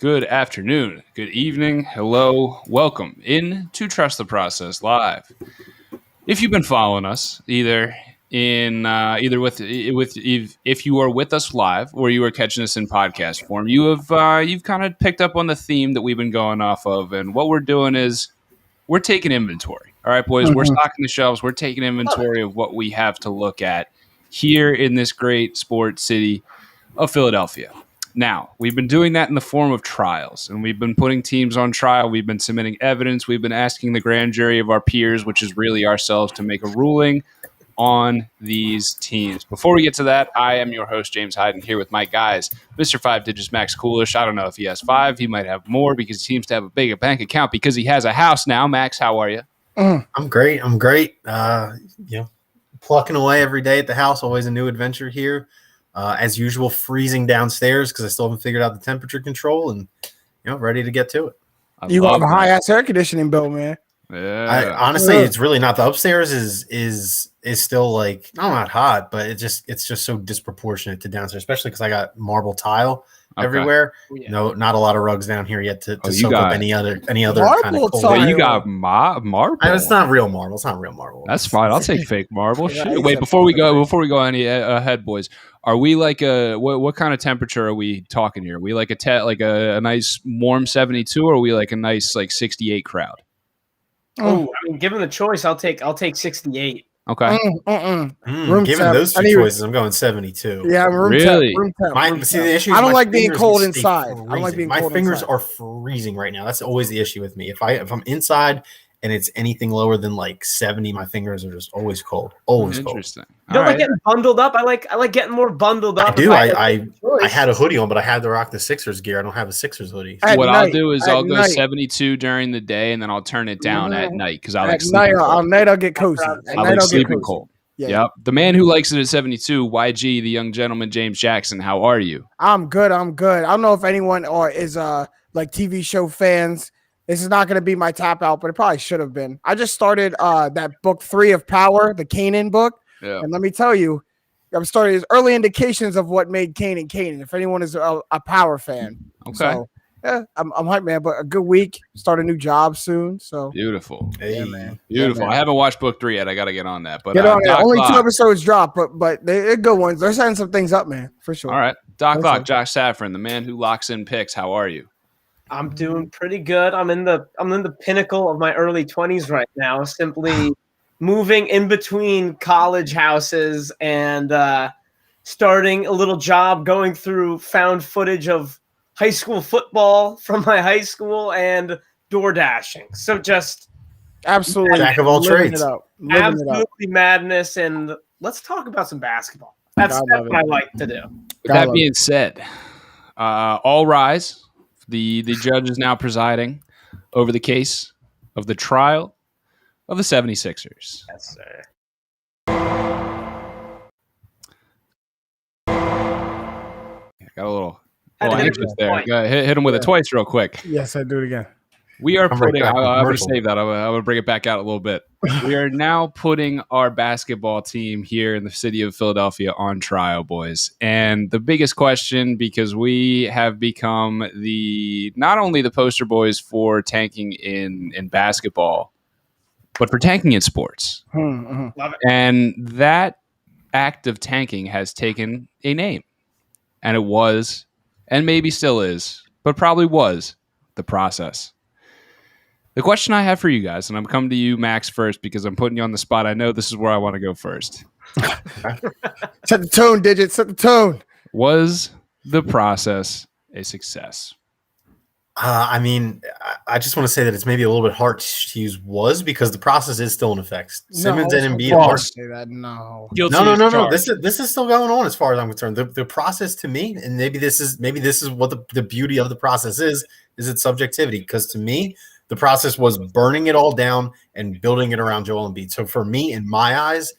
Good afternoon, good evening, hello, welcome in to Trust the Process Live. If you've been following us, either if you are with us live or you are catching us in podcast form, you've kind of picked up on the theme that we've been going off of, and what we're doing is we're taking inventory. All right, boys, we're stocking the shelves. We're taking inventory of what we have to look at here in this great sports city of Philadelphia. Now, we've been doing that in the form of trials, and we've been putting teams on trial. We've been submitting evidence. We've been asking the grand jury of our peers, which is really ourselves, to make a ruling on these teams. Before we get to that, I am your host, James Hyden, here with my guys, Mr. 5 Digits Max Coolish. I don't know if he has 5. He might have more because he seems to have a bigger bank account because he has a house now. Max, how are you? I'm great. Plucking away every day at the house. Always a new adventure here. As usual, freezing downstairs because I still haven't figured out the temperature control and, ready to get to it. You have a high-ass air conditioning bill, man. Yeah. Honestly, it's really not. The upstairs is still like, not hot, but it's just so disproportionate to downstairs, especially because I got marble tile everywhere. Yeah. No, not a lot of rugs down here yet to soak up any other kind of cold. Wait, you got marble? It's not real marble. It's not real marble. That's fine. I'll take fake marble. Yeah, Wait, before we go any ahead, boys. Are we like what kind of temperature are we talking here? Are we like a nice warm 72, or are we like a nice 68 crowd? Oh, I mean, given the choice, I'll take 68. Okay. Given those two choices, I'm going 72. Yeah, really. The issue is I don't like being cold inside. I don't like being cold. My fingers are freezing right now. That's always the issue with me. If I'm inside and it's anything lower than 70, my fingers are just always cold. Always Interesting. cold. You don't like getting bundled up? I like getting more bundled up. I do. I had a hoodie on, but I had to rock the Sixers gear. I don't have a Sixers hoodie. I'll do is I'll go 72 during the day, and then I'll turn it down at night because I like sleeping cold. At night I'll get cozy. I like sleeping cold. Yeah. Yep. The man who likes it at 72, YG, the young gentleman, James Jackson. How are you? I'm good. I don't know if anyone is TV show fans. This is not going to be my tap out, but it probably should have been. I just started that book 3 of Power, the Kanan book. Yeah. And let me tell you, I'm starting as early indications of what made Kanan Kanan, if anyone is a Power fan. Okay. So, yeah, I'm hyped, man, but a good week. Start a new job soon. So beautiful. Hey. Yeah, man. Beautiful. Yeah, man. I haven't watched book 3 yet. I got to get on that. But get on it. Only 2 episodes dropped, but they're good ones. They're setting some things up, man, for sure. All right. Doc Lock, Josh Safran, the man who locks in picks. How are you? I'm doing pretty good. I'm in the pinnacle of my early 20s right now, simply moving in between college houses and starting a little job, going through found footage of high school football from my high school and door dashing. So just absolutely jack of all trades. Absolutely madness. And let's talk about some basketball. That's what I like to do. With that being said, all rise. The judge is now presiding over the case of the trial of the 76ers. Yes, sir. Got a little interest there. Hit him with it twice real quick. Yes, I do it again. We are putting – I'm going to save that. I'm going to bring it back out a little bit. We are now putting our basketball team here in the city of Philadelphia on trial, boys. And the biggest question, because we have become not only the poster boys for tanking in basketball, but for tanking in sports. Love it. And that act of tanking has taken a name. And it was, and maybe still is, but probably was, the process. The question I have for you guys, and I'm coming to you, Max, first, because I'm putting you on the spot. I know this is where I want to go first. Set the tone, Digits. Set the tone. Was the process a success? I I just want to say that it's maybe a little bit hard to use "was" because the process is still in effect. Simmons and Embiid are say that. No. No. This is still going on as far as I'm concerned. The process to me, and maybe this is what the beauty of the process is its subjectivity. Because to me, the process was burning it all down and building it around Joel Embiid. So for me, in my eyes,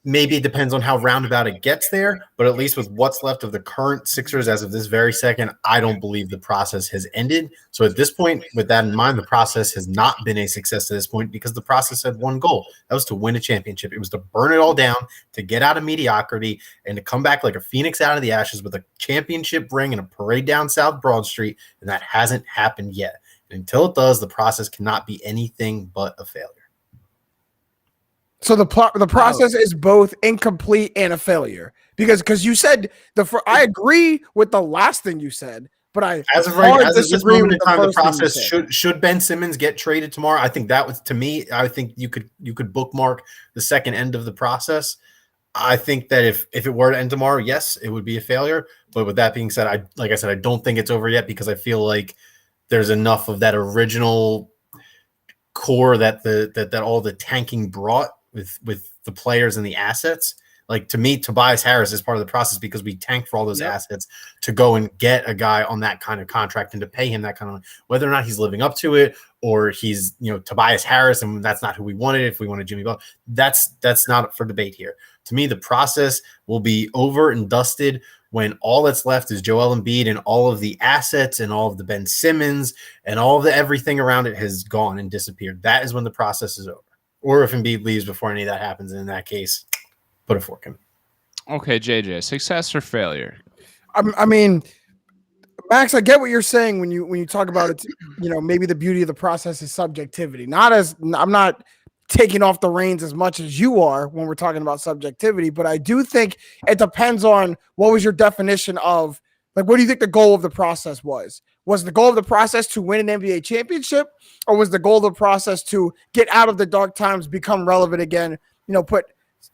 maybe it depends on how roundabout it gets there, but at least with what's left of the current Sixers as of this very second, I don't believe the process has ended. So at this point, with that in mind, the process has not been a success to this point because the process had one goal. That was to win a championship. It was to burn it all down, to get out of mediocrity, and to come back like a phoenix out of the ashes with a championship ring and a parade down South Broad Street, and that hasn't happened yet. And until it does, the process cannot be anything but a failure. So the process is both incomplete and a failure because you said I agree with the last thing you said, but as of this moment in time, the process should Ben Simmons get traded tomorrow. I think that was, to me, I think you could bookmark the second end of the process. I think that if it were to end tomorrow, yes, it would be a failure. But with that being said, like I said, I don't think it's over yet because I feel like there's enough of that original core that all the tanking brought with the players and the assets. Like, to me, Tobias Harris is part of the process because we tanked for all those assets to go and get a guy on that kind of contract and to pay him that kind of money. Whether or not he's living up to it or he's, Tobias Harris and that's not who we wanted. If we wanted Jimmy Butler, that's not up for debate here. To me, the process will be over and dusted when all that's left is Joel Embiid and all of the assets and all of the Ben Simmons and all of the everything around it has gone and disappeared. That is when the process is over. Or if Embiid leaves before any of that happens, and in that case, put a fork in it. Okay, JJ, success or failure? I mean, Max, I get what you're saying when you talk about it. Maybe the beauty of the process is subjectivity. I'm not taking off the reins as much as you are when we're talking about subjectivity, but I do think it depends on what was your definition of, like, what do you think the goal of the process was? Was the goal of the process to win an NBA championship, or was the goal of the process to get out of the dark times, become relevant again, put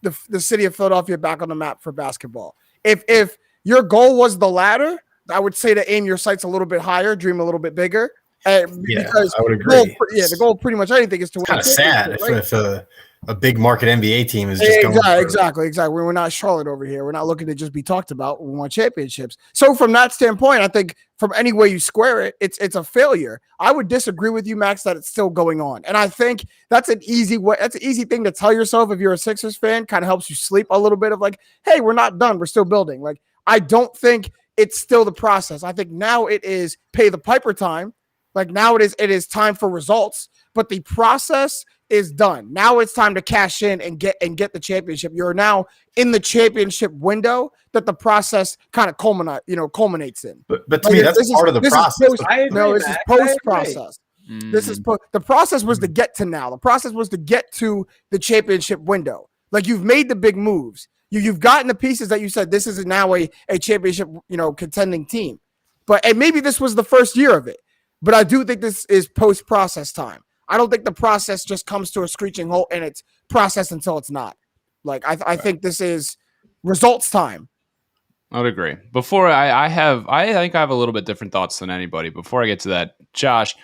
the city of Philadelphia back on the map for basketball? If your goal was the latter, I would say to aim your sights a little bit higher, dream a little bit bigger. Because I would agree. The goal of pretty much anything is to win. It's kind of sad if a big market NBA team is just going exactly. We're not Charlotte over here. We're not looking to just be talked about. We want championships. So from that standpoint, I think from any way you square it, it's a failure. I would disagree with you, Max, that it's still going on. And I think that's an easy way. That's an easy thing to tell yourself if you're a Sixers fan. Kind of helps you sleep a little bit of like, hey, we're not done. We're still building. Like, I don't think it's still the process. I think now it is pay the piper time. Like, now it is time for results, but the process is done. Now it's time to cash in and get the championship. You're now in the championship window that the process kind of culminates in. But to me, that's part of the process. This is post-process. This is the process was to get to now. The process was to get to the championship window. Like, you've made the big moves. You've gotten the pieces that you said this is now a championship, contending team. And maybe this was the first year of it. But I do think this is post-process time. I don't think the process just comes to a screeching halt and it's processed until it's not. Like, I think this is results time. I would agree. Before I think I have a little bit different thoughts than anybody. Before I get to that, Josh,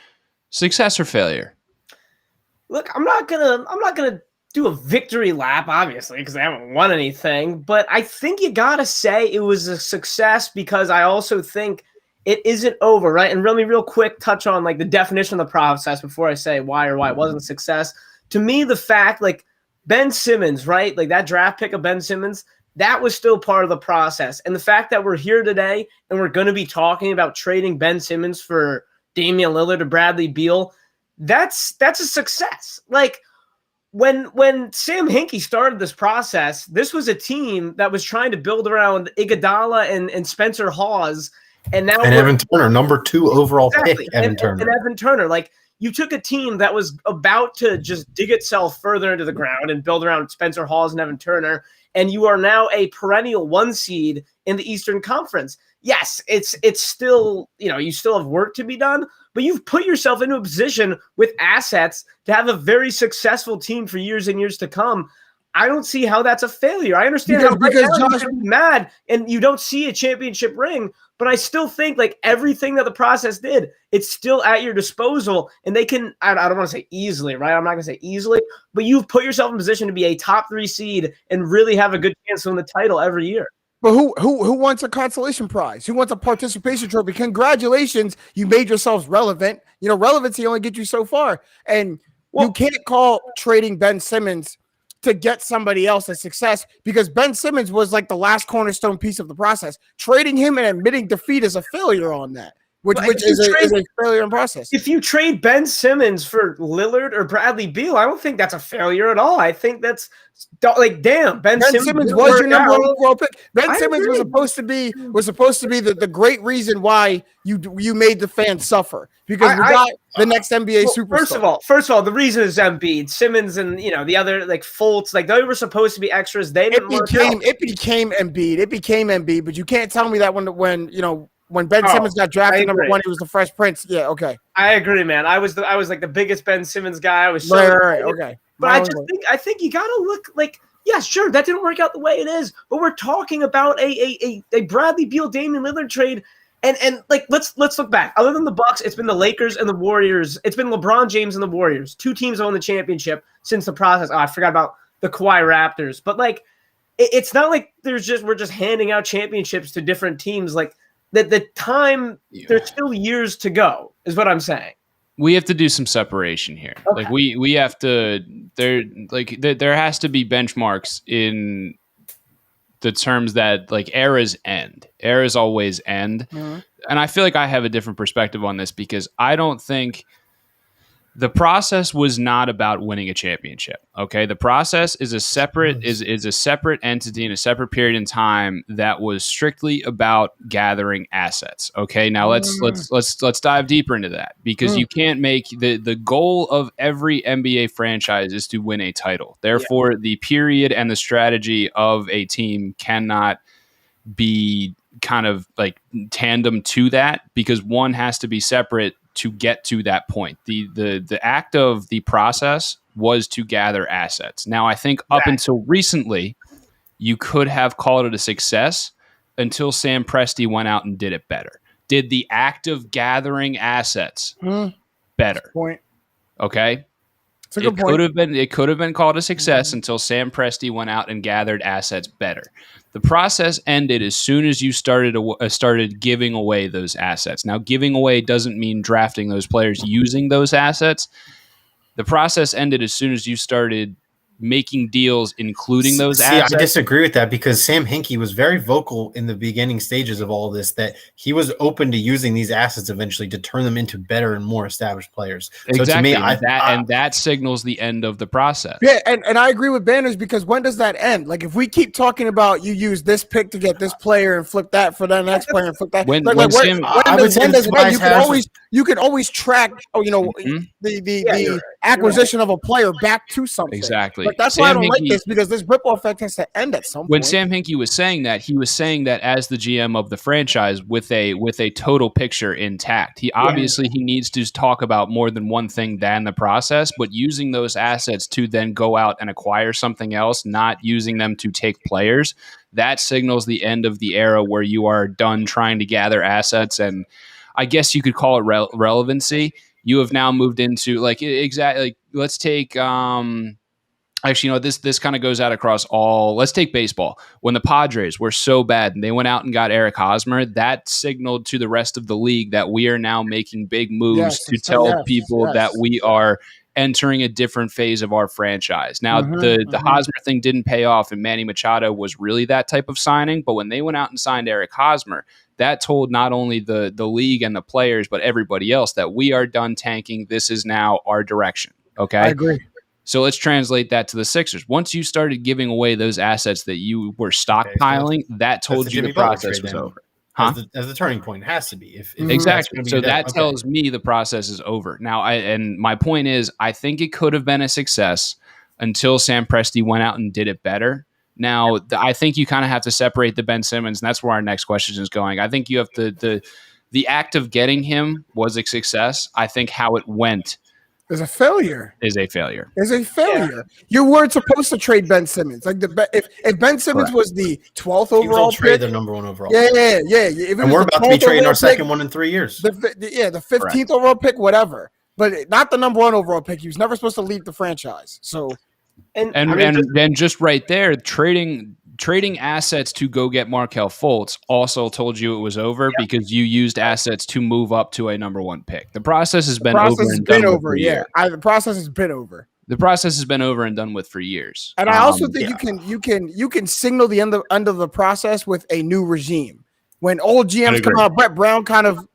success or failure? Look, I'm not gonna do a victory lap, obviously, because I haven't won anything. But I think you gotta say it was a success because I also think it isn't over, right? And really, real quick, touch on like the definition of the process before I say why it wasn't a success. To me, the fact, like, Ben Simmons, right? Like, that draft pick of Ben Simmons, that was still part of the process. And the fact that we're here today and we're going to be talking about trading Ben Simmons for Damian Lillard or Bradley Beal, that's a success. Like, when Sam Hinkie started this process, this was a team that was trying to build around Iguodala and Spencer Hawes. And now Evan Turner, number 2 overall pick, Evan Turner. And Evan Turner, like, you took a team that was about to just dig itself further into the ground and build around Spencer Hawes and Evan Turner, and you are now a perennial 1 seed in the Eastern Conference. Yes, it's still, you still have work to be done, but you've put yourself into a position with assets to have a very successful team for years and years to come. I don't see how that's a failure. I understand because Josh is mad and you don't see a championship ring, but I still think like everything that the process did, it's still at your disposal, and they can. I don't want to say easily, right? I'm not going to say easily, but you've put yourself in position to be a top 3 seed and really have a good chance to win the title every year. But who wants a consolation prize? Who wants a participation trophy? Congratulations, you made yourselves relevant. Relevancy only gets you so far, and you can't call trading Ben Simmons to get somebody else a success, because Ben Simmons was like the last cornerstone piece of the process. Trading him and admitting defeat is a failure on that, which is a failure in process. If you trade Ben Simmons for Lillard or Bradley Beal, I don't think that's a failure at all. I think that's like, damn, Ben Simmons was your number one overall pick. Ben Simmons was supposed to be the great reason why you made the fans suffer, because we got the next NBA superstar. First of all, the reason is Embiid, Simmons, and the other like Fultz, like they were supposed to be extras. It became Embiid, but you can't tell me that when Ben Simmons got drafted number 1, he was the Fresh Prince. Yeah, okay. I agree, man. I was like the biggest Ben Simmons guy. I was so right, okay. But I think you gotta look like, yeah, sure, that didn't work out the way it is, but we're talking about a Bradley Beal, Damian Lillard trade, and like let's look back. Other than the Bucks, it's been the Lakers and the Warriors. It's been LeBron James and the Warriors. 2 teams won the championship since the process. Oh, I forgot about the Kawhi Raptors. But like, it's not like we're just handing out championships to different teams. Like the time, there's still years to go, is what I'm saying. We have to do some separation here. Okay. Like we have to there has to be benchmarks in the terms that like eras end. Eras always end. Mm-hmm. And I feel like I have a different perspective on this, because I don't think the process was not about winning a championship. Okay. The process is a separate is a separate entity in a separate period in time that was strictly about gathering assets. Okay. Now let's dive deeper into that, because you can't make the goal of every NBA franchise is to win a title. Therefore, the period and the strategy of a team cannot be kind of like tandem to that, because one has to be separate to get to that point. The act of the process was to gather assets. Now, I think up until recently, you could have called it a success until Sam Presti went out and did it better. Did the act of gathering assets better. Point. Okay. It could have been called a success until Sam Presti went out and gathered assets better. The process ended as soon as you started giving away those assets. Now, giving away doesn't mean drafting those players using those assets. The process ended as soon as you started making deals, including those assets. I disagree with that, because Sam Hinkie was very vocal in the beginning stages of all this that he was open to using these assets eventually to turn them into better and more established players. Exactly. So to me, that signals the end of the process. Yeah, and I agree with Banners, because when does that end? Like, if we keep talking about you use this pick to get this player and flip that for the next player and flip that, you can always track, the acquisition of a player back to something. Exactly. But that's why I don't like this, because this ripple effect has to end at some point. When Sam Hinkie was saying that, he was saying that as the GM of the franchise with a total picture intact. He obviously he needs to talk about more than one thing than the process, but using those assets to then go out and acquire something else, not using them to take players, that signals the end of the era where you are done trying to gather assets, and I guess you could call it relevancy. You have now moved into let's take actually, this kind of goes out across all. Let's take baseball. When the Padres were so bad and they went out and got Eric Hosmer, that signaled to the rest of the league that we are now making big moves to tell people that we are entering a different phase of our franchise. Now, the Hosmer thing didn't pay off, and Manny Machado was really that type of signing. But when they went out and signed Eric Hosmer, that told not only the league and the players, but everybody else that we are done tanking. This is now our direction. Okay, I agree. So let's translate that to the Sixers. Once you started giving away those assets that you were stockpiling, that told you the process was over. As the turning point, it has to be. Exactly. So that tells me the process is over. Now, and my point is, I think it could have been a success until Sam Presti went out and did it better. Now, I think you kind of have to separate the Ben Simmons, and that's where our next question is going. I think you have the act of getting him was a success. I think how it went is a failure. Yeah. You weren't supposed to trade Ben Simmons. Like if Ben Simmons was the 12th overall pick, trade the number 1 overall. Yeah. And we're about to be trading our second one in 3 years. The 15th overall pick, whatever. But not the number 1 overall pick. He was never supposed to leave the franchise. So, and just right there, trading assets to go get Markelle Fultz also told you it was over because you used assets to move up to a number 1 pick. The process has been over. The process has been over. The process has been over and done with for years. And I also think you can signal the end of the process with a new regime. When old GMs come out, Brett Brown kind of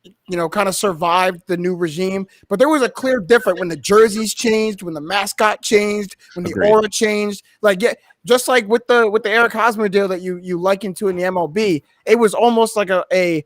survived the new regime, but there was a clear difference when the jerseys changed, when the mascot changed, when the aura changed. Like, yeah, just like with the Eric Hosmer deal that you likened to in the MLB, it was almost like a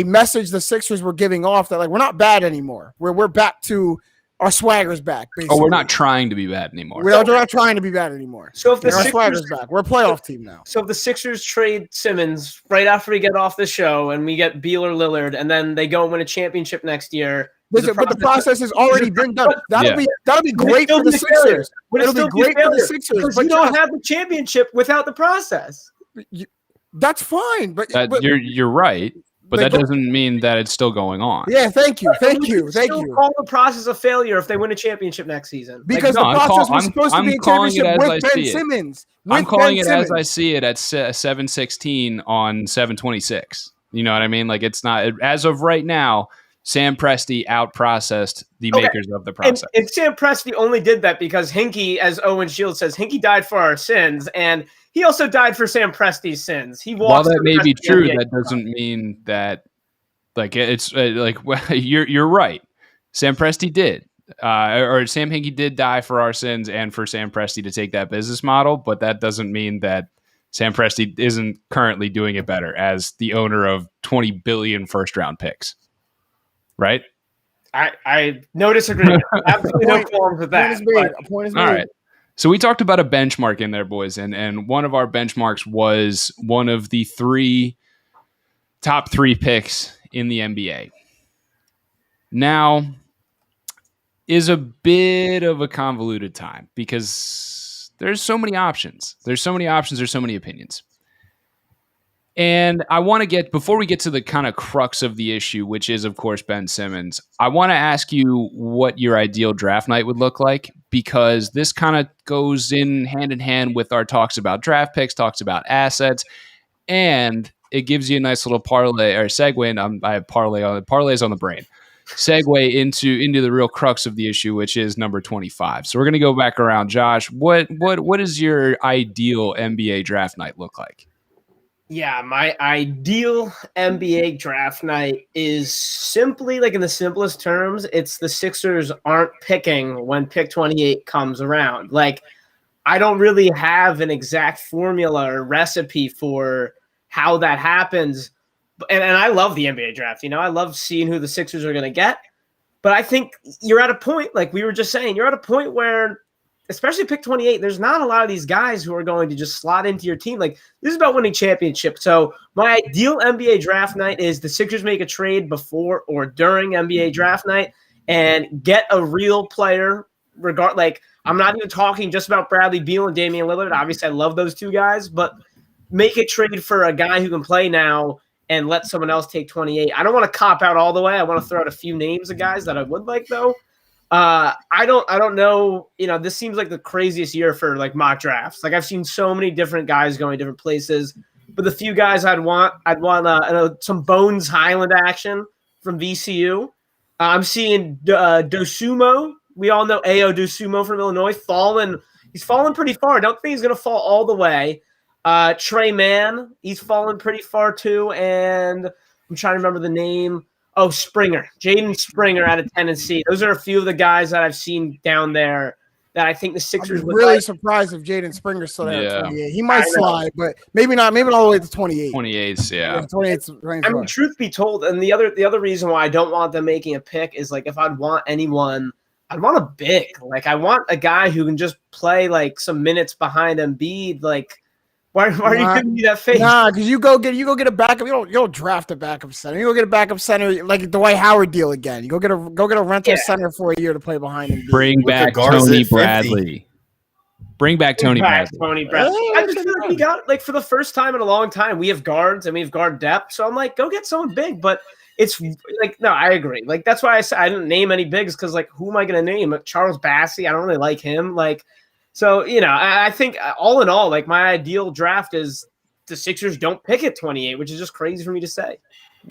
message the Sixers were giving off that, like, we're not bad anymore. We're back to our swagger's back. Basically. Oh, we're not trying to be bad anymore. We're not trying to be bad anymore. So if our swagger's back, we're a playoff team now. So if the Sixers trade Simmons right after we get off the show and we get Beal or Lillard, and then they go and win a championship next year. Listen, but the process has already been done. That'll be great for the Sixers. It'll be great for the Sixers. Because you don't have the championship without the process. That's fine, but you're right. But that doesn't mean that it's still going on. Yeah, thank you. Call the process a failure if they win a championship next season. Because the process was supposed to be a championship with Ben Simmons. I'm calling it as I see it at 7/16 on 7/26. You know what I mean? Like, it's not as of right now. Sam Presti out-processed the makers of the process. And Sam Presti only did that because Hinkie, as Owen Shields says, Hinkie died for our sins, and he also died for Sam Presti's sins. While that may be true, that doesn't mean that, like, it's like, well, you're right. Sam Presti did, or Sam Hinkie did die for our sins and for Sam Presti to take that business model, but that doesn't mean that Sam Presti isn't currently doing it better as the owner of 20 billion first-round picks. Right? I no disagreement. Absolutely no qualms with that. Point is made. All right. So we talked about a benchmark in there, boys, and one of our benchmarks was one of the top three picks in the NBA. Now is a bit of a convoluted time because there's so many options. There's so many opinions. And I want to before we get to the kind of crux of the issue, which is, of course, Ben Simmons, I want to ask you what your ideal draft night would look like, because this kind of goes in hand with our talks about draft picks, talks about assets, and it gives you a nice little parlay or segue. And I have parlays on the brain. Segue into the real crux of the issue, which is number 25. So we're going to go back around. Josh, what does your ideal NBA draft night look like? Yeah, my ideal NBA draft night is simply, like, in the simplest terms, it's the Sixers aren't picking when pick 28 comes around. Like, I don't really have an exact formula or recipe for how that happens. And I love the NBA draft. You know, I love seeing who the Sixers are going to get. But I think you're at a point, like we were just saying, you're at a point where, especially pick 28, there's not a lot of these guys who are going to just slot into your team. Like, this is about winning championships. So my ideal NBA draft night is the Sixers make a trade before or during NBA draft night and get a real player. Like, I'm not even talking just about Bradley Beal and Damian Lillard. Obviously, I love those two guys, but make a trade for a guy who can play now and let someone else take 28. I don't want to cop out all the way. I want to throw out a few names of guys that I would like, though. I don't know. You know, this seems like the craziest year for, like, mock drafts. Like, I've seen so many different guys going different places, but the few guys I'd want some Bones Highland action from VCU. I'm seeing Dosumo. We all know Ayo Dosumo from Illinois He's fallen pretty far. I don't think he's going to fall all the way. Trey Mann, he's fallen pretty far too. And I'm trying to remember the name. Oh, Springer, Jaden Springer out of Tennessee. Those are a few of the guys that I've seen down there that I think the Sixers would really surprised if Jaden Springer still there at 28. He might slide, but maybe not all the way to 28. 28's, yeah. 28's. I mean, truth be told, and the other reason why I don't want them making a pick is, like, if I'd want anyone, I'd want a big. Like, I want a guy who can just play, like, some minutes behind Embiid, like. Why are you giving me that face? Nah, because you go get a backup. You don't draft a backup center. You go get a backup center like the Dwight Howard deal again. You go get a rental center for a year to play behind him. Bring back Tony Bradley. Bring back Tony Bradley. I just feel like we got, like, for the first time in a long time, we have guards and we have guard depth. So I'm like, go get someone big. But it's like, no, I agree. Like, that's why I said I didn't name any bigs, because, like, who am I going to name? Charles Bassey. I don't really like him. Like. So, you know, I think all in all, like, my ideal draft is the Sixers don't pick at 28, which is just crazy for me to say.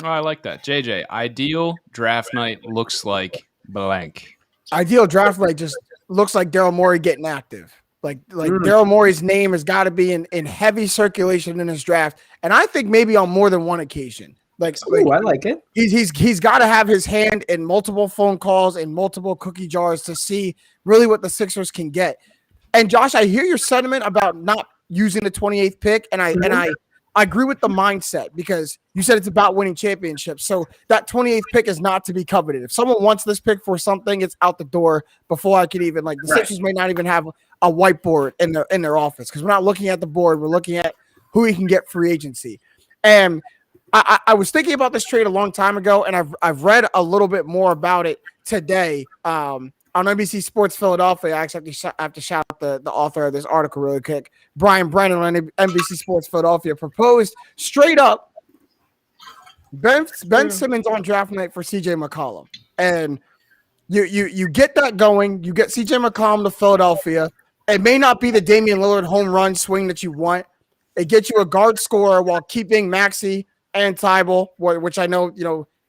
Oh, I like that. JJ, ideal draft night looks like blank. Ideal draft night just looks like Daryl Morey getting active. Like Daryl Morey's name has got to be in heavy circulation in his draft, and I think maybe on more than one occasion. I like it. He's got to have his hand in multiple phone calls and multiple cookie jars to see really what the Sixers can get. And Josh, I hear your sentiment about not using the 28th pick, and I agree with the mindset because you said it's about winning championships. So that 28th pick is not to be coveted. If someone wants this pick for something, it's out the door before I could even the Sixers may not even have a whiteboard in their office because we're not looking at the board. We're looking at who we can get free agency. And I was thinking about this trade a long time ago, and I've read a little bit more about it today. On NBC Sports Philadelphia, I actually have to shout out the author of this article really quick. Brian Brennan on NBC Sports Philadelphia proposed straight up Ben Simmons on draft night for CJ McCollum. And you get that going. You get CJ McCollum to Philadelphia. It may not be the Damian Lillard home run swing that you want. It gets you a guard scorer while keeping Maxey and Tybal, which I know,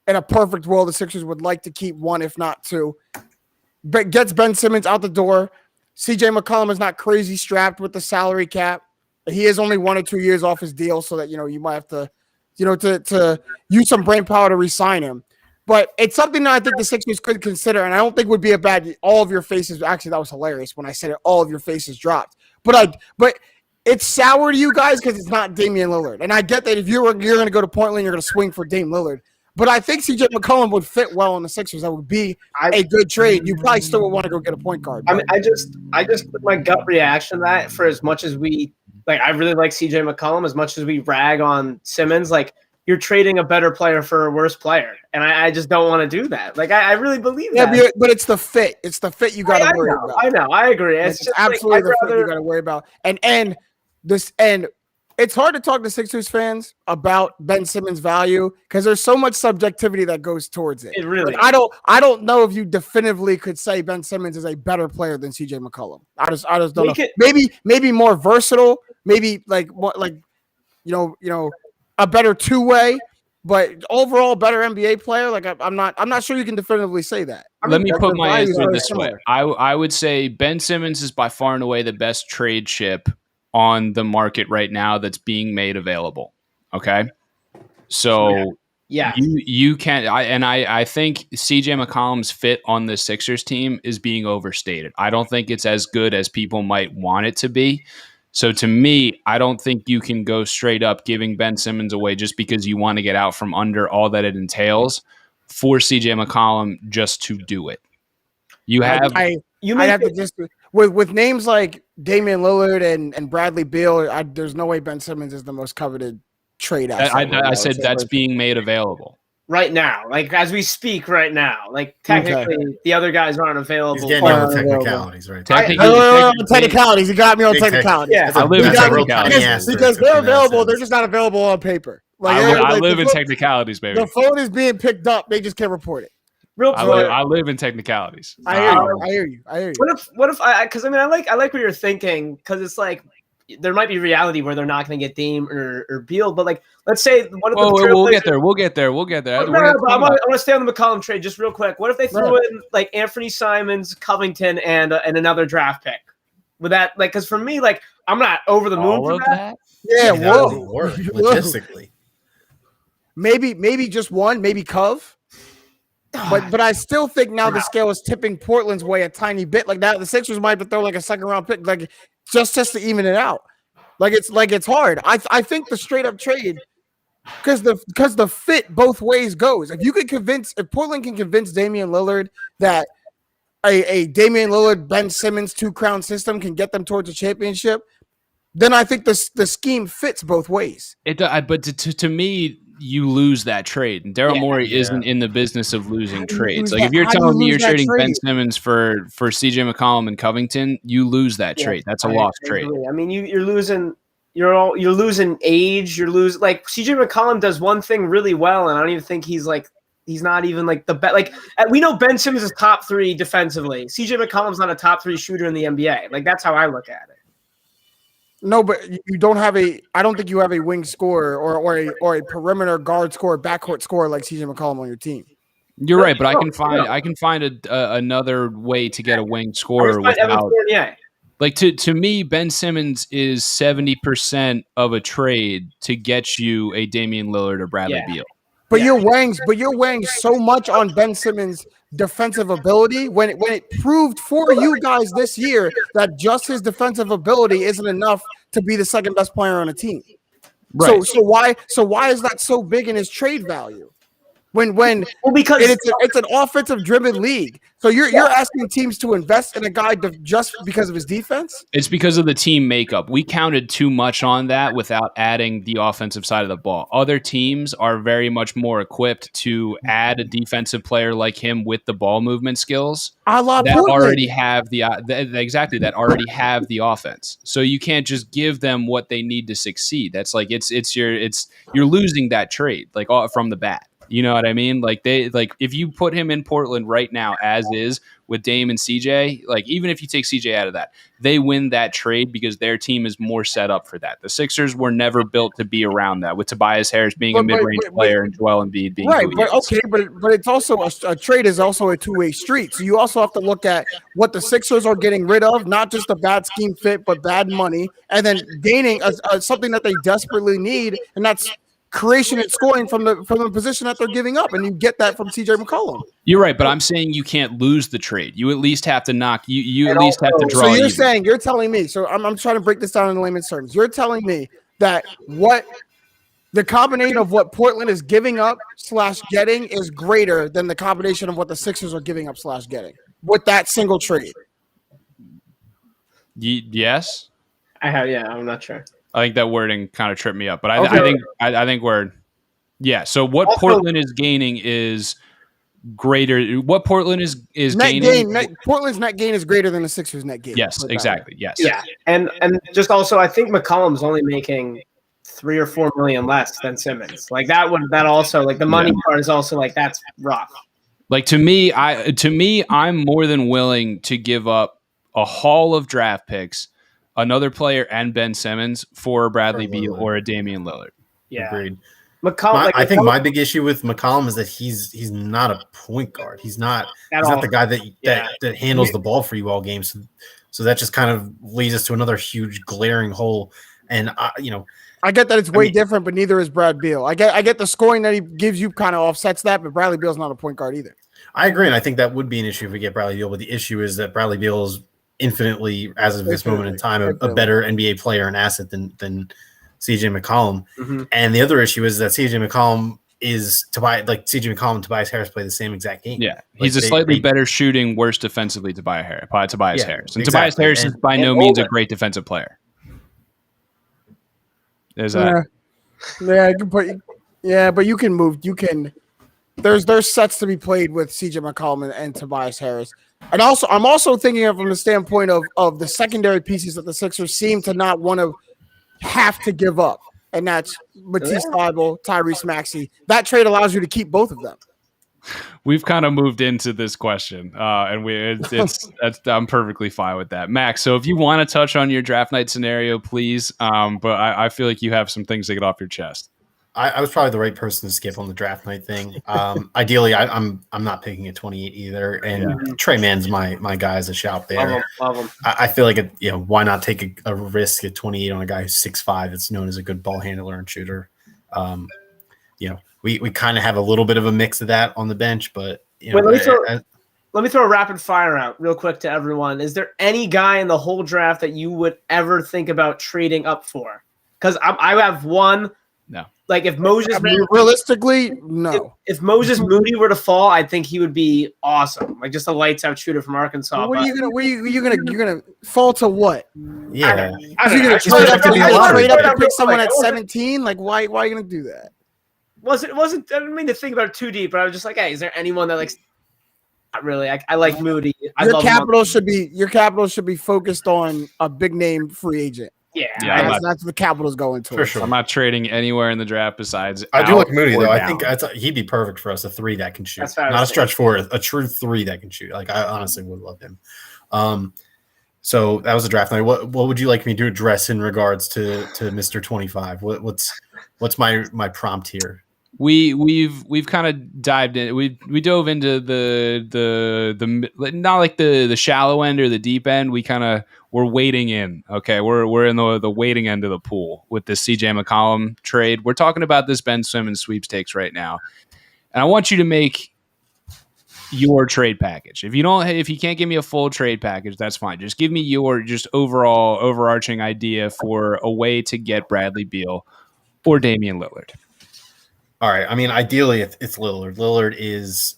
in a perfect world, the Sixers would like to keep one, if not two. But gets Ben Simmons out the door. CJ McCollum is not crazy strapped with the salary cap. He is only 1 or 2 years off his deal, so that you might have to, to use some brain power to re-sign him. But it's something that I think the Sixers could consider, and I don't think would be a bad. All of your faces, actually, that was hilarious when I said it. All of your faces dropped, but it's sour to you guys because it's not Damian Lillard, and I get that if you're going to go to Portland, you're going to swing for Dame Lillard. But I think CJ McCollum would fit well in the Sixers. That would be a good trade. You probably still would want to go get a point guard. I mean, I just my gut reaction to that, for as much as we I really like CJ McCollum, as much as we rag on Simmons, you're trading a better player for a worse player, and I just don't want to do that. I really believe that. Yeah, but it's the fit. It's the fit you got to worry about. I know. I agree. It's just absolutely the fit you got to worry about. And it's hard to talk to Sixers fans about Ben Simmons' value because there's so much subjectivity that goes towards it. It really. I don't know if you definitively could say Ben Simmons is a better player than CJ McCollum. I just don't know. Maybe more versatile. Maybe a better two-way. But overall, better NBA player. I'm not sure you can definitively say that. Let me put my answer this way. I would say Ben Simmons is by far and away the best trade chip on the market right now that's being made available. Okay. So yeah, you can't, I think CJ McCollum's fit on the Sixers team is being overstated. I don't think it's as good as people might want it to be. So to me, I don't think you can go straight up giving Ben Simmons away just because you want to get out from under all that it entails for CJ McCollum just to do it. With names like Damian Lillard and Bradley Beal, there's no way Ben Simmons is the most coveted trade asset. I said that's being made available right now, as we speak right now. Technically, the other guys aren't available. He's getting on the technicalities, right? Technicalities. He got me on technicalities. Yeah, I live in technicalities because they're available. They're just not available on paper. I live in technicalities, baby. The phone is being picked up. They just can't report it. I live in technicalities. I hear you. What if because I like what you're thinking, because it's there might be reality where they're not going to get Dame or Beal, but let's say one of the we'll get there. I want to stay on the McCollum trade just real quick. What if they threw in Anthony Simons, Covington, and another draft pick? Would that because for me I'm not over the moon for that. Yeah, logistically. Maybe just one, maybe Cove. But I still think now the scale is tipping Portland's way a tiny bit. That the Sixers might have to throw a second round pick, just to even it out. It's hard. I think the straight up trade, because the fit both ways goes. If Portland can convince Damian Lillard that a Damian Lillard Ben Simmons 2-crown system can get them towards a championship, then I think the scheme fits both ways. But to me, you lose that trade. And Daryl Morey isn't in the business of losing trades. If you're telling me you're trading Ben Simmons for CJ McCollum and Covington, you lose that trade. That's a lost trade. I mean, you're losing. You're losing age. You're losing CJ McCollum does one thing really well, and I don't even think he's not even the best. We know Ben Simmons is top 3 defensively. CJ McCollum's not a top 3 shooter in the NBA. That's how I look at it. No, but you don't have I don't think you have a wing scorer or a perimeter guard scorer, backcourt scorer like CJ McCollum on your team. You're right, but I can find another way to get a wing scorer without. Like to me, Ben Simmons is 70% of a trade to get you a Damian Lillard or Bradley Beal. But you're weighing so much on Ben Simmons' defensive ability when it proved for you guys this year that just his defensive ability isn't enough to be the second best player on a team. Right. So why is that so big in his trade value? Because it's an offensive driven league. So you're asking teams to invest in a guy just because of his defense? It's because of the team makeup. We counted too much on that without adding the offensive side of the ball. Other teams are very much more equipped to add a defensive player like him with the ball movement skills that already have that already have the offense. So you can't just give them what they need to succeed. That's like you're losing that trade like from the bat. You know what I mean? Like if you put him in Portland right now as is with Dame and CJ, like even if you take CJ out of that, they win that trade because their team is more set up for that. The Sixers were never built to be around that, with Tobias Harris being a mid-range player and Joel Embiid being right. But it's also a trade is also a two-way street. So you also have to look at what the Sixers are getting rid of, not just a bad scheme fit, but bad money, and then gaining something that they desperately need, and that's creation and scoring from the position that they're giving up, and you get that from CJ McCollum. You're right, but I'm saying you can't lose the trade. You at least have to knock. You at least have to draw. So you're telling me. So I'm trying to break this down in layman's terms. You're telling me that what the combination of what Portland is giving up / getting is greater than the combination of what the Sixers are giving up / getting with that single trade. Yes. I'm not sure. I think that wording kind of tripped me up, but I think we're So what Portland is gaining is greater. What Portland is net gaining. Portland's net gain is greater than the Sixers' net gain. Yes, exactly. Yes. Yeah, and just also, I think McCollum's only making $3 or $4 million less than Simmons. Like that also like the money part is also like that's rough. Like to me, I'm more than willing to give up a haul of draft picks, another player, and Ben Simmons for a Bradley Beal or a Damian Lillard. Yeah. Agreed. McCollum, I think my big issue with McCollum is that he's not a point guard. He's not the guy that handles the ball for you all games. So that just kind of leads us to another huge glaring hole. And I get that it's way different, but neither is Brad Beal. I get the scoring that he gives you kind of offsets that, but Bradley Beal's not a point guard either. I agree, and I think that would be an issue if we get Bradley Beal. But the issue is that Bradley Beal is infinitely, as of this moment in time, a better NBA player and asset than CJ McCollum. Mm-hmm. And the other issue is that CJ McCollum CJ McCollum and Tobias Harris play the same exact game. Yeah, he's a slightly better shooting, worse defensively Tobias Harris. And Tobias Harris is by no means a great defensive player. There's that. But you can move. You can. There's sets to be played with CJ McCollum and Tobias Harris. And also, I'm also thinking of from the standpoint of the secondary pieces that the Sixers seem to not want to have to give up. And that's Matisse Thybulle, Tyrese Maxey. That trade allows you to keep both of them. We've kind of moved into this question, and I'm perfectly fine with that, Max. So if you want to touch on your draft night scenario, please. But I feel like you have some things to get off your chest. I was probably the right person to skip on the draft night thing. Ideally, I'm not picking at 28 either, and Trey Mann's my guy as a shout there. Love him. I feel like why not take a risk at 28 on a guy who's 6'5" that's known as a good ball handler and shooter. We kind of have a little bit of a mix of that on the bench, but let me throw a rapid fire out real quick to everyone. Is there any guy in the whole draft that you would ever think about trading up for? Because I have one. No. Like if Moses realistically, no. If Moses Moody were to fall, I think he would be awesome. Like just a lights out shooter from Arkansas. What are you gonna fall to what? Yeah. You're gonna trade up to pick someone at 17? Like why are you gonna do that? It wasn't I didn't mean to think about it too deep, but I was just like, hey, is there anyone that like not really? I like Moody. Your capital should be focused on a big name free agent. Yeah, that's what the Capitals going to. For sure. I'm not trading anywhere in the draft besides. I do like Moody though. I think he'd be perfect for us. A 3 that can shoot, not a stretch forward. A true 3 that can shoot. Like I honestly would love him. So that was the draft night. What would you like me to address in regards to Mr. 25? What's my prompt here? we've kind of dived in. We dove into the not like the shallow end or the deep end. We're wading in. Okay, we're in the wading end of the pool with this CJ McCollum trade. We're talking about this Ben Simmons sweepstakes right now, and I want you to make your trade package. If you can't give me a full trade package, that's fine. Just give me your just overall overarching idea for a way to get Bradley Beal or Damian Lillard. All right. I mean, ideally it's Lillard. Lillard is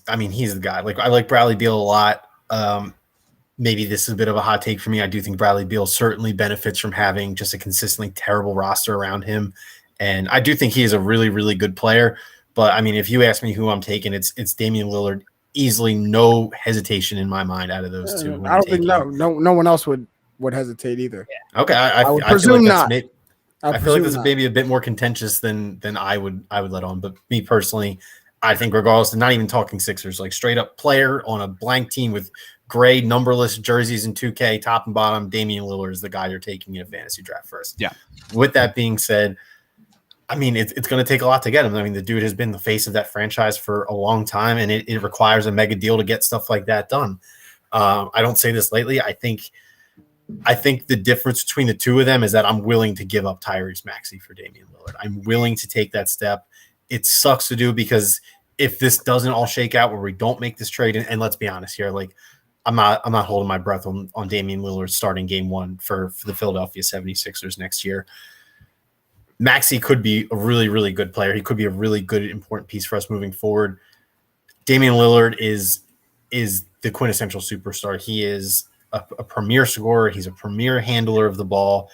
I mean, he's the guy. Like, I like Bradley Beal a lot. Maybe this is a bit of a hot take for me. I do think Bradley Beal certainly benefits from having just a consistently terrible roster around him. And I do think he is a really, really good player. But I mean, if you ask me who I'm taking, it's Damian Lillard. Easily, no hesitation in my mind out of those two. I don't think no one else would hesitate either. Yeah. Okay, I would presume not. I feel like this is maybe a bit more contentious than I would let on. But me personally, I think regardless of not even talking Sixers, like straight up player on a blank team with gray numberless jerseys in 2K, top and bottom, Damian Lillard is the guy you're taking in a fantasy draft first. Yeah. With that being said, I mean, it's going to take a lot to get him. I mean, the dude has been the face of that franchise for a long time, and it requires a mega deal to get stuff like that done. I don't say this lately. I think the difference between the two of them is that I'm willing to give up Tyrese Maxey for Damian Lillard. I'm willing to take that step. It sucks to do because if this doesn't all shake out where we don't make this trade, and let's be honest here, like I'm not holding my breath on Damian Lillard starting game one for the Philadelphia 76ers next year. Maxey could be a really, really good player. He could be a really good, important piece for us moving forward. Damian Lillard is the quintessential superstar. He is a premier scorer. He's a premier handler of the ball.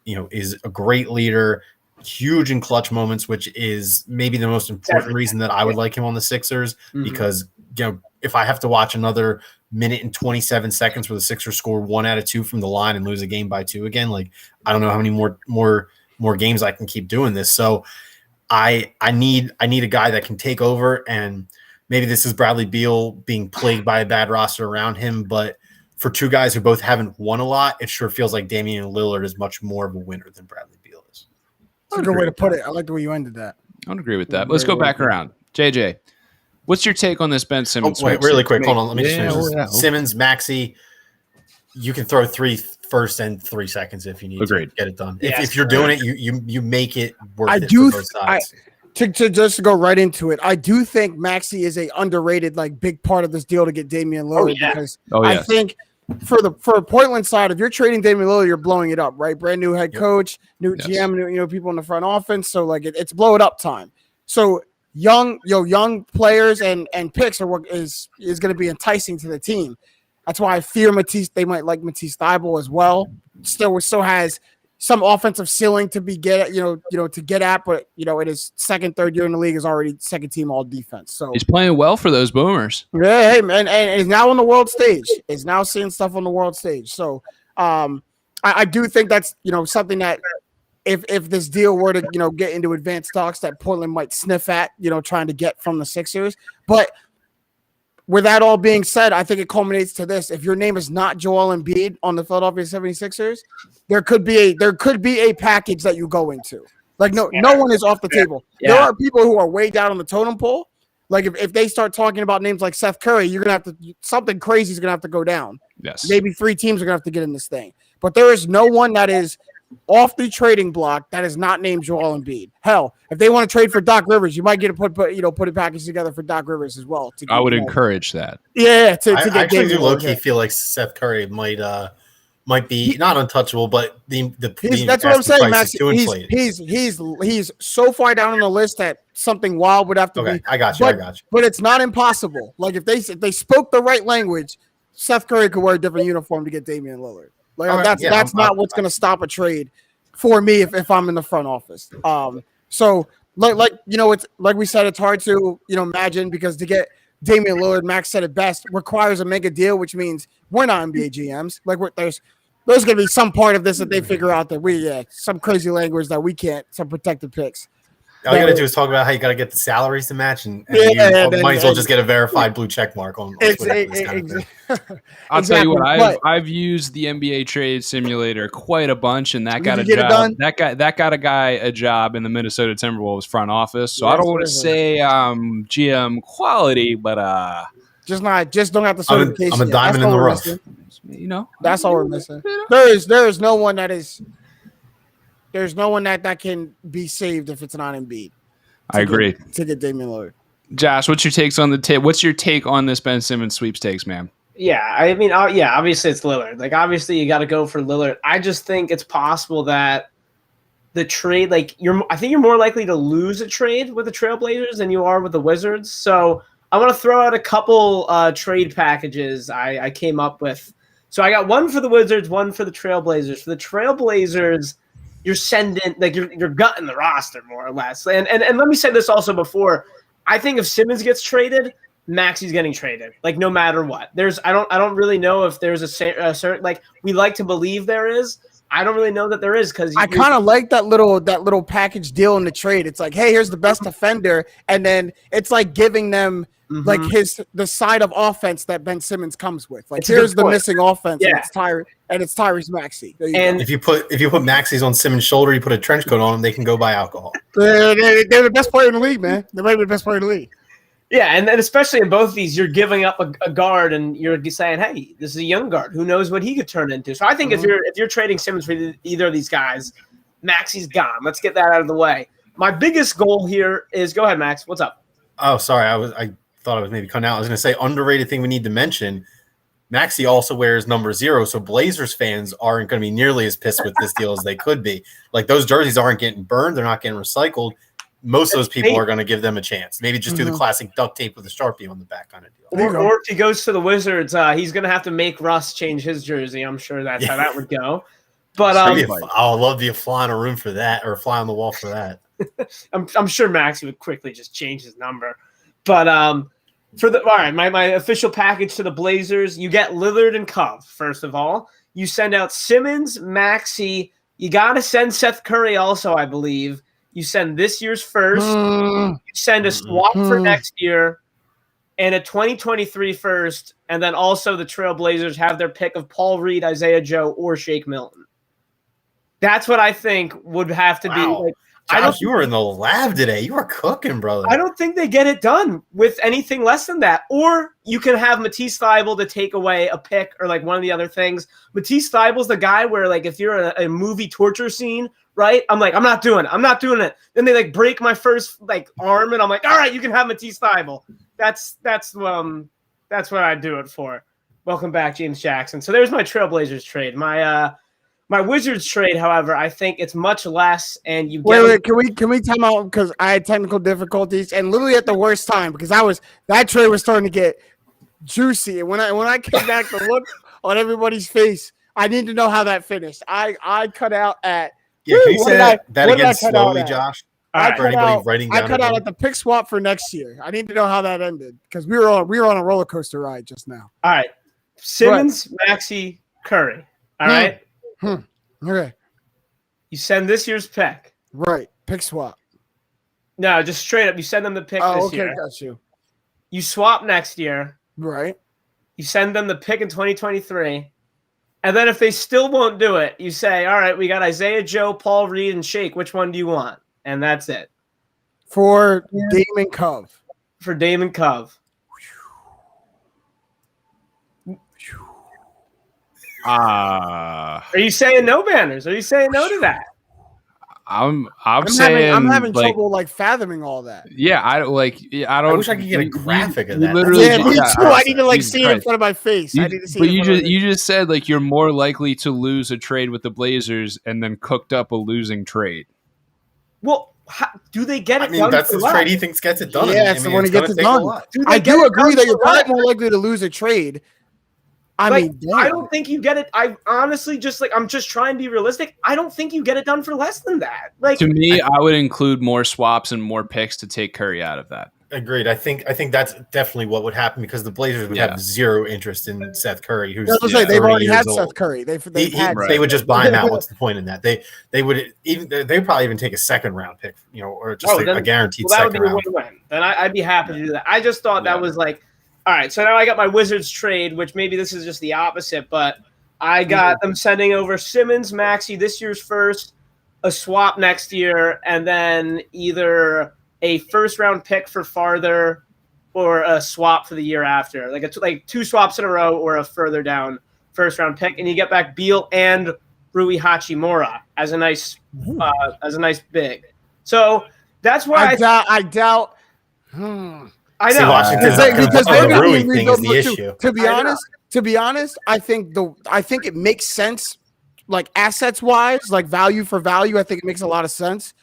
Is a great leader, huge in clutch moments, which is maybe the most important reason that I would like him on the Sixers. Mm-hmm. Because if I have to watch another minute and 27 seconds where the Sixers score 1 out of 2 from the line and lose a game by 2 again, like I don't know how many more games I can keep doing this. So I need a guy that can take over, and maybe this is Bradley Beal being plagued by a bad roster around him, but for two guys who both haven't won a lot, it sure feels like Damian Lillard is much more of a winner than Bradley Beal is. That's a good way to put it. I like the way you ended that. I don't agree with that. Let's go back around. JJ, what's your take on this Ben Simmons? Wait, really quick. Hold on. Let me just finish this. Simmons, Maxey, you can throw 3 first and 3 seconds if you need to get it done. If you're doing it, you make it worth it for both sides. To just go right into it, I do think Maxey is a underrated, like, big part of this deal to get Damian Lillard because I think for Portland side, if you're trading Damian Lillard, you're blowing it up, right? Brand new head coach, new GM, new people in the front office, so like it's blow it up time. So young players and picks are what is going to be enticing to the team. That's why I fear Matisse. They might like Matisse Thybulle as well. Still has some offensive ceiling to be to get at, but in his second, third year in the league is already second team all defense. So he's playing well for those Boomers. Yeah, hey man, and he's now on the world stage. He's now seeing stuff on the world stage. So I do think that's something that if this deal were to get into advanced talks that Portland might sniff at trying to get from the Sixers, but. With that all being said, I think it culminates to this. If your name is not Joel Embiid on the Philadelphia 76ers, there could be a package that you go into. Like no one is off the table. Yeah. There are people who are way down on the totem pole. Like if they start talking about names like Seth Curry, you're gonna have to something crazy is gonna have to go down. Yes. Maybe 3 teams are gonna have to get in this thing. But there is no one that is off the trading block that is not named Joel Embiid. Hell, if they want to trade for Doc Rivers, you might get to put a package together for Doc Rivers as well. I would encourage that. Yeah, I actually do low-key feel like Seth Curry might be not untouchable, but that's what I'm saying, Max. He's so far down on the list that something wild would have to be. I got you. But it's not impossible. Like if they spoke the right language, Seth Curry could wear a different uniform to get Damian Lillard. Like that's not what's going to stop a trade for me if I'm in the front office. So it's like we said, it's hard to imagine because to get Damian Lillard, Max said it best, requires a mega deal, which means we're not NBA GMs. Like there's going to be some part of this that they figure out that some crazy language that we can't, some protected picks. All you got to do is talk about how you got to get the salaries to match, and might as well just get a verified blue check mark on Twitter. I'll tell you what, I've used the NBA trade simulator quite a bunch, and that got a job. That got a guy a job in the Minnesota Timberwolves front office. So I don't want to say GM quality, but just don't have the certification. I'm a diamond in the rough. You know, that's all we're missing. There's no one that is. There's no one that can be saved if it's not Embiid. I agree. To get Damian Lillard. Josh, what's your takes on what's your take on this Ben Simmons sweepstakes, man? Yeah, I mean, obviously it's Lillard. Like, obviously you got to go for Lillard. I just think it's possible that the trade, I think you're more likely to lose a trade with the Trailblazers than you are with the Wizards. So I'm going to throw out a couple trade packages I came up with. So I got one for the Wizards, one for the Trailblazers. For the Trailblazers, you're sending you're gutting the roster more or less. And let me say this also before. I think if Simmons gets traded, Maxi's getting traded. Like, no matter what. I don't really know if there's a certain, like, we like to believe there is. I don't really know that there is, because I kind of like that little package deal in the trade. It's like, hey, here's the best defender, and then it's like giving them like the side of offense that Ben Simmons comes with. Like, here's the missing offense, and it's Tyrese Maxey. And if you put Maxey's on Simmons' shoulder, you put a trench coat on them, they can go buy alcohol. They're the best player in the league, man. They might be the best player in the league. Yeah, and especially in both of these, you're giving up a guard, and you're saying, "Hey, this is a young guard. Who knows what he could turn into?" So I think if you're trading Simmons for either of these guys, Maxey's gone. Let's get that out of the way. My biggest goal here is, go ahead, Max. What's up? Oh, sorry, I thought I was maybe cutting out. I was going to say, underrated thing we need to mention. Maxey also wears number 0, so Blazers fans aren't going to be nearly as pissed with this deal as they could be. Like, those jerseys aren't getting burned; they're not getting recycled. Most of those people are going to give them a chance. Maybe just do the classic duct tape with a Sharpie on the back kind of deal. Or if he goes to the Wizards, he's going to have to make Russ change his jersey. I'm sure that's how that would go. But I'll love to fly in a room for that, or fly on the wall for that. I'm sure Maxey would quickly just change his number. But all right, my official package to the Blazers, you get Lillard and Cove, first of all. You send out Simmons, Maxey. You got to send Seth Curry also, I believe. You send this year's first. You send a swap for next year and a 2023 first. And then also the Trailblazers have their pick of Paul Reed, Isaiah Joe, or Shake Milton. That's what I think would have to be. Like, Josh, you were in the lab today. You were cooking, brother. I don't think they get it done with anything less than that. Or you can have Matisse Thybulle to take away a pick, or like one of the other things. Matisse Thybulle's the guy where, like, if you're a movie torture scene, right? I'm like, I'm not doing it. Then they like break my first arm, and I'm like, all right, you can have Matisse Thybulle. That's what I do it for. Welcome back, James Jackson. So there's my Trailblazers trade. My Wizards trade, however, I think it's much less, and you get. Wait, can we time out, because I had technical difficulties, and literally at the worst time, because that trade was starting to get juicy, and when I came back to look on everybody's face, I need to know how that finished. I cut out at. Yeah, can you say that again slowly, Josh? I cut out at the pick swap for next year. I need to know how that ended, because we were on a roller coaster ride just now. All right, Simmons, Maxey, Curry. All right. Okay. You send this year's pick. Right. Pick swap. No, just straight up. You send them the pick this year. Got you. You swap next year. Right. You send them the pick in 2023. And then if they still won't do it, you say, all right, we got Isaiah Joe, Paul Reed, and Shake. Which one do you want? And that's it. For Damon Cove. For Damon Cove. Are you saying no, Banners? Are you saying no to that? I'm saying I'm having trouble fathoming all that. Yeah, I don't. I wish I could get a graphic of that. Yeah, me too. I need to see it in front of my face. I need to see. But you just said you're more likely to lose a trade with the Blazers and then cooked up a losing trade. Well, do they get it? I mean, that's the trade he thinks gets it done. Yeah, so when he gets it done, I do agree that you're probably more likely to lose a trade. I don't think you get it. I honestly I'm just trying to be realistic. I don't think you get it done for less than that. To me, I would include more swaps and more picks to take Curry out of that. Agreed. I think that's definitely what would happen because the Blazers would have zero interest in Seth Curry, who's they've already had old. Seth Curry. They would just buy him out. What's the point in that? They'd probably even take a second round pick, or just a guaranteed second round. Win. Then I'd be happy to do that. I just thought that was like, all right. So now I got my Wizards trade, which maybe this is just the opposite, but I got them sending over Simmons, Maxey this year's first, a swap next year, and then either a first-round pick for farther or a swap for the year after. Like two swaps in a row or a further down first-round pick. And you get back Beal and Rui Hachimura as a nice big. So that's why I doubt. I know. Washington's because they're the going to Rui thing is the issue. To be honest, I think it makes sense, like assets-wise, like value for value. I think it makes a lot of sense.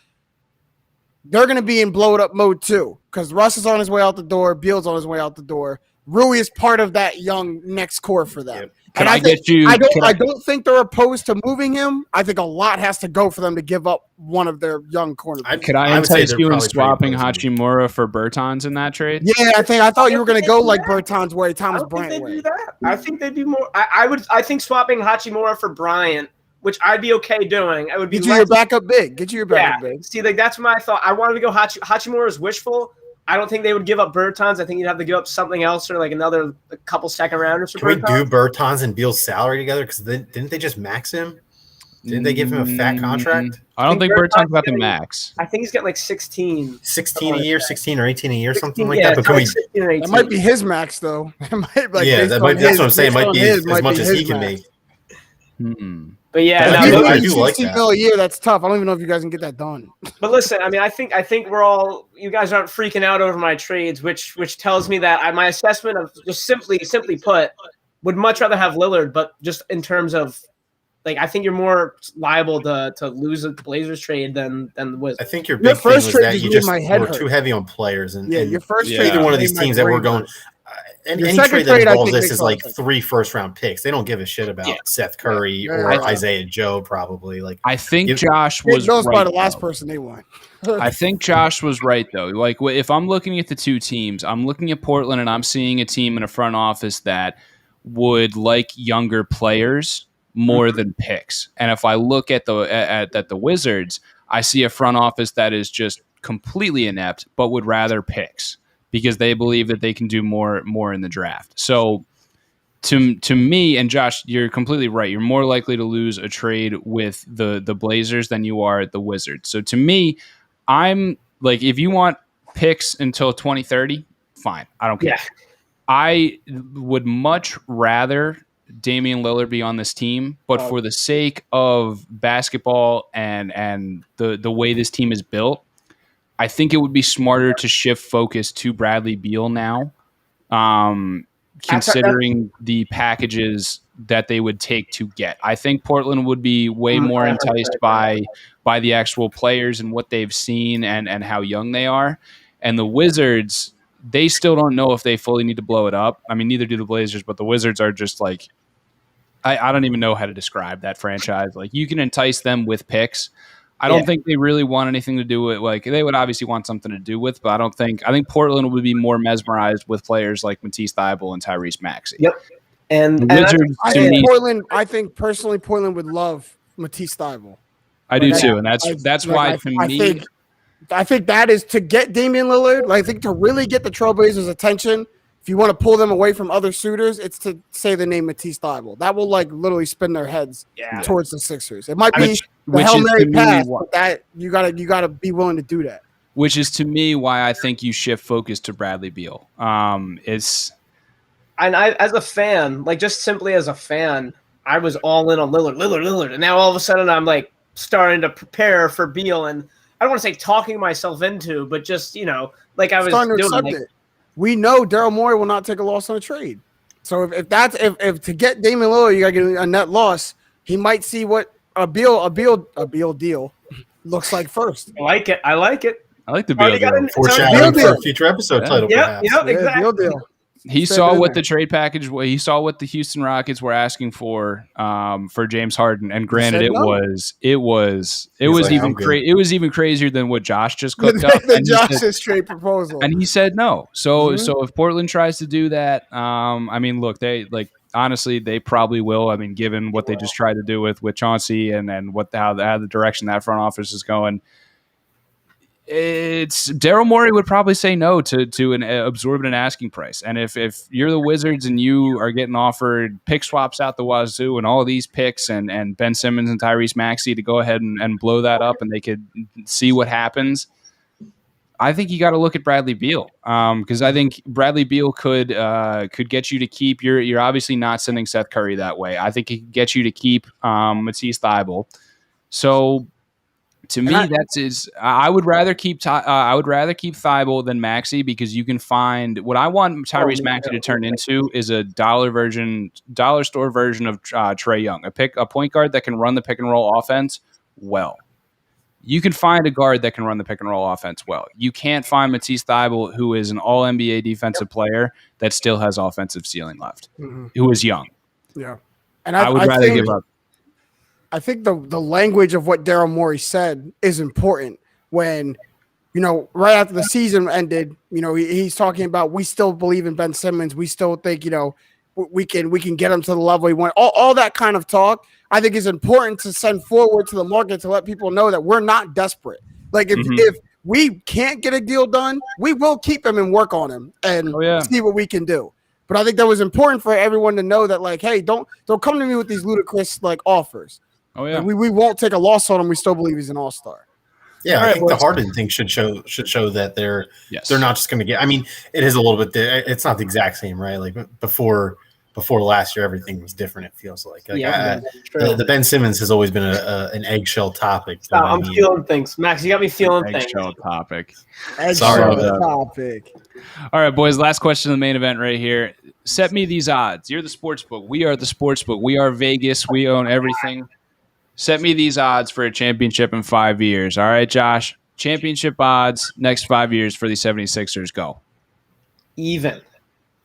They're going to be in blow-it-up mode too because Russ is on his way out the door. Beal's on his way out the door. Rui is part of that young next core for them. Yep. And I don't think they're opposed to moving him. I think a lot has to go for them to give up one of their young cornerbacks. Could I entice you in swapping Hachimura for Bertans in that trade? Yeah, I thought you were going to go like Bertans way, Thomas Bryant way. I think they'd be more. I think swapping Hachimura for Bryant, which I'd be okay doing. I would be get you your backup big. Big. See, like that's my thought. I wanted to go Hachimura is wishful. I don't think they would give up Bertans. I think you'd have to give up something else or like a couple second rounders. Can we do Bertans and Beal's salary together? Because didn't they just max him? Didn't they give him a fat contract? I don't think Bertans got the max. I think he's getting like 16. 16 a year, 16 or 18 a year, something like that. But that might be his max though. That's what I'm saying. It might be as much as he can make. But yeah, I do like that. $16 a year, that's tough. I don't even know if you guys can get that done. But listen, I mean, I think you guys aren't freaking out over my trades, which tells me that my assessment of just simply put, would much rather have Lillard, but just in terms of like, I think you're more liable to lose a Blazers trade than the Wizards. I think your big thing was that you just were too heavy on players, and your first trade, either one of these teams that were going. Any trade that involves this is like 3 first-round picks. They don't give a shit about Seth Curry or Isaiah Joe, probably. Like I think Josh was right. Probably the last person they want. I think Josh was right, though. Like if I'm looking at the two teams, I'm looking at Portland and I'm seeing a team in a front office that would like younger players more than picks. And if I look at the Wizards, I see a front office that is just completely inept, but would rather picks, because they believe that they can do more in the draft. So to me, and Josh, you're completely right. You're more likely to lose a trade with the Blazers than you are the Wizards. So to me, I'm like, if you want picks until 2030, fine. I don't care. Yeah. I would much rather Damian Lillard be on this team, but for the sake of basketball and the way this team is built, I think it would be smarter to shift focus to Bradley Beal now, considering the packages that they would take to get. I think Portland would be way more enticed by the actual players and what they've seen and how young they are. And the Wizards, they still don't know if they fully need to blow it up. I mean, neither do the Blazers, but the Wizards are just like, I don't even know how to describe that franchise. Like, you can entice them with picks. I don't think they really want anything to do with, like, they would obviously want something to do with, but I think Portland would be more mesmerized with players like Matisse Thybulle and Tyrese Maxey. Yep. And I think personally Portland would love Matisse Thybulle. I do too, and that's why I think that is to get Damian Lillard. Like, I think to really get the Trailblazers' attention, if you want to pull them away from other suitors, it's to say the name Matisse Thybulle. That will like literally spin their heads towards the Sixers. It might be the Hail Mary pass, but that you gotta be willing to do that. Which is to me why I think you shift focus to Bradley Beal. As a fan, like just simply as a fan, I was all in on Lillard, and now all of a sudden I'm like starting to prepare for Beal, and I don't want to say talking myself into, but just like I was doing. We know Daryl Morey will not take a loss on a trade. So if to get Damian Lillard, you got to get a net loss. He might see what a Beal deal looks like first. I like it. I like the Beal deal. Foreshadowing for a future episode title. Yep, exactly. Beal deal. He saw what the trade package was. He saw what the Houston Rockets were asking for James Harden, and granted, it was even crazier than what Josh just cooked up. The Josh's trade proposal, and he said no. So if Portland tries to do that, I mean, look, honestly, they probably will. I mean, given what they just tried to do with Chauncey and how the direction that front office is going. It's Daryl Morey would probably say no to an absorbent asking price. And if you're the Wizards and you are getting offered pick swaps out the wazoo and all of these picks and Ben Simmons and Tyrese Maxey to go ahead and blow that up and they could see what happens, I think you got to look at Bradley Beal because I think Bradley Beal could get you to keep. You're obviously not sending Seth Curry that way. I think he could get you to keep Matisse Thybulle. So. To me, I would rather keep Thybulle than Maxey because you can find what I want Tyrese Maxey to turn into is a dollar store version of Trae Young, a point guard that can run the pick and roll offense well. You can find a guard that can run the pick and roll offense well. You can't find Matisse Thybulle, who is an All NBA defensive player that still has offensive ceiling left, who is young. Yeah, and I would rather give up. I think the language of what Daryl Morey said is important when, right after the season ended, he's talking about we still believe in Ben Simmons. We still think, we can get him to the level he wants. All that kind of talk, I think is important to send forward to the market to let people know that we're not desperate. Like if we can't get a deal done, we will keep him and work on him and see what we can do. But I think that was important for everyone to know that, like, hey, don't come to me with these ludicrous offers. Oh yeah, we won't take a loss on him. We still believe he's an all-star. Yeah, I think the Harden thing should show that they're not just going to get. I mean, it is a little bit. It's not the exact same, right? Like before last year, everything was different. It feels like the Ben Simmons has always been an eggshell topic. I'm feeling things, Max. You got me feeling things. Eggshell topic. Sorry topic. All right, boys. Last question of the main event right here. Set me these odds. You're the sports book. We are the sports book. We are Vegas. We own everything. Set me these odds for a championship in 5 years. All right, Josh. Championship odds next 5 years for the 76ers. Go. Even.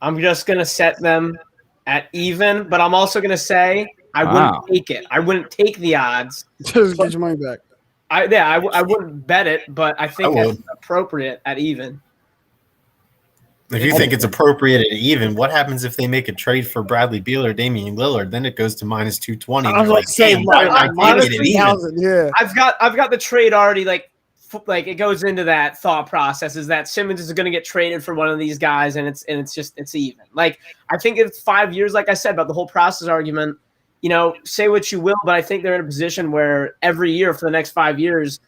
I'm just going to set them at even, but I'm also going to say I wouldn't take it. I wouldn't take the odds. Just get your money back. I wouldn't bet it, but I think that's appropriate at even. If you think it's appropriate at even, what happens if they make a trade for Bradley Beal or Damian Lillard? Then it goes to minus 220. I was like, saying, minus 3,000. Yeah, I've got the trade already. Like it goes into that thought process is that Simmons is going to get traded for one of these guys, and it's even. Like I think it's 5 years. Like I said about the whole process argument. Say what you will, but I think they're in a position where every year for the next 5 years,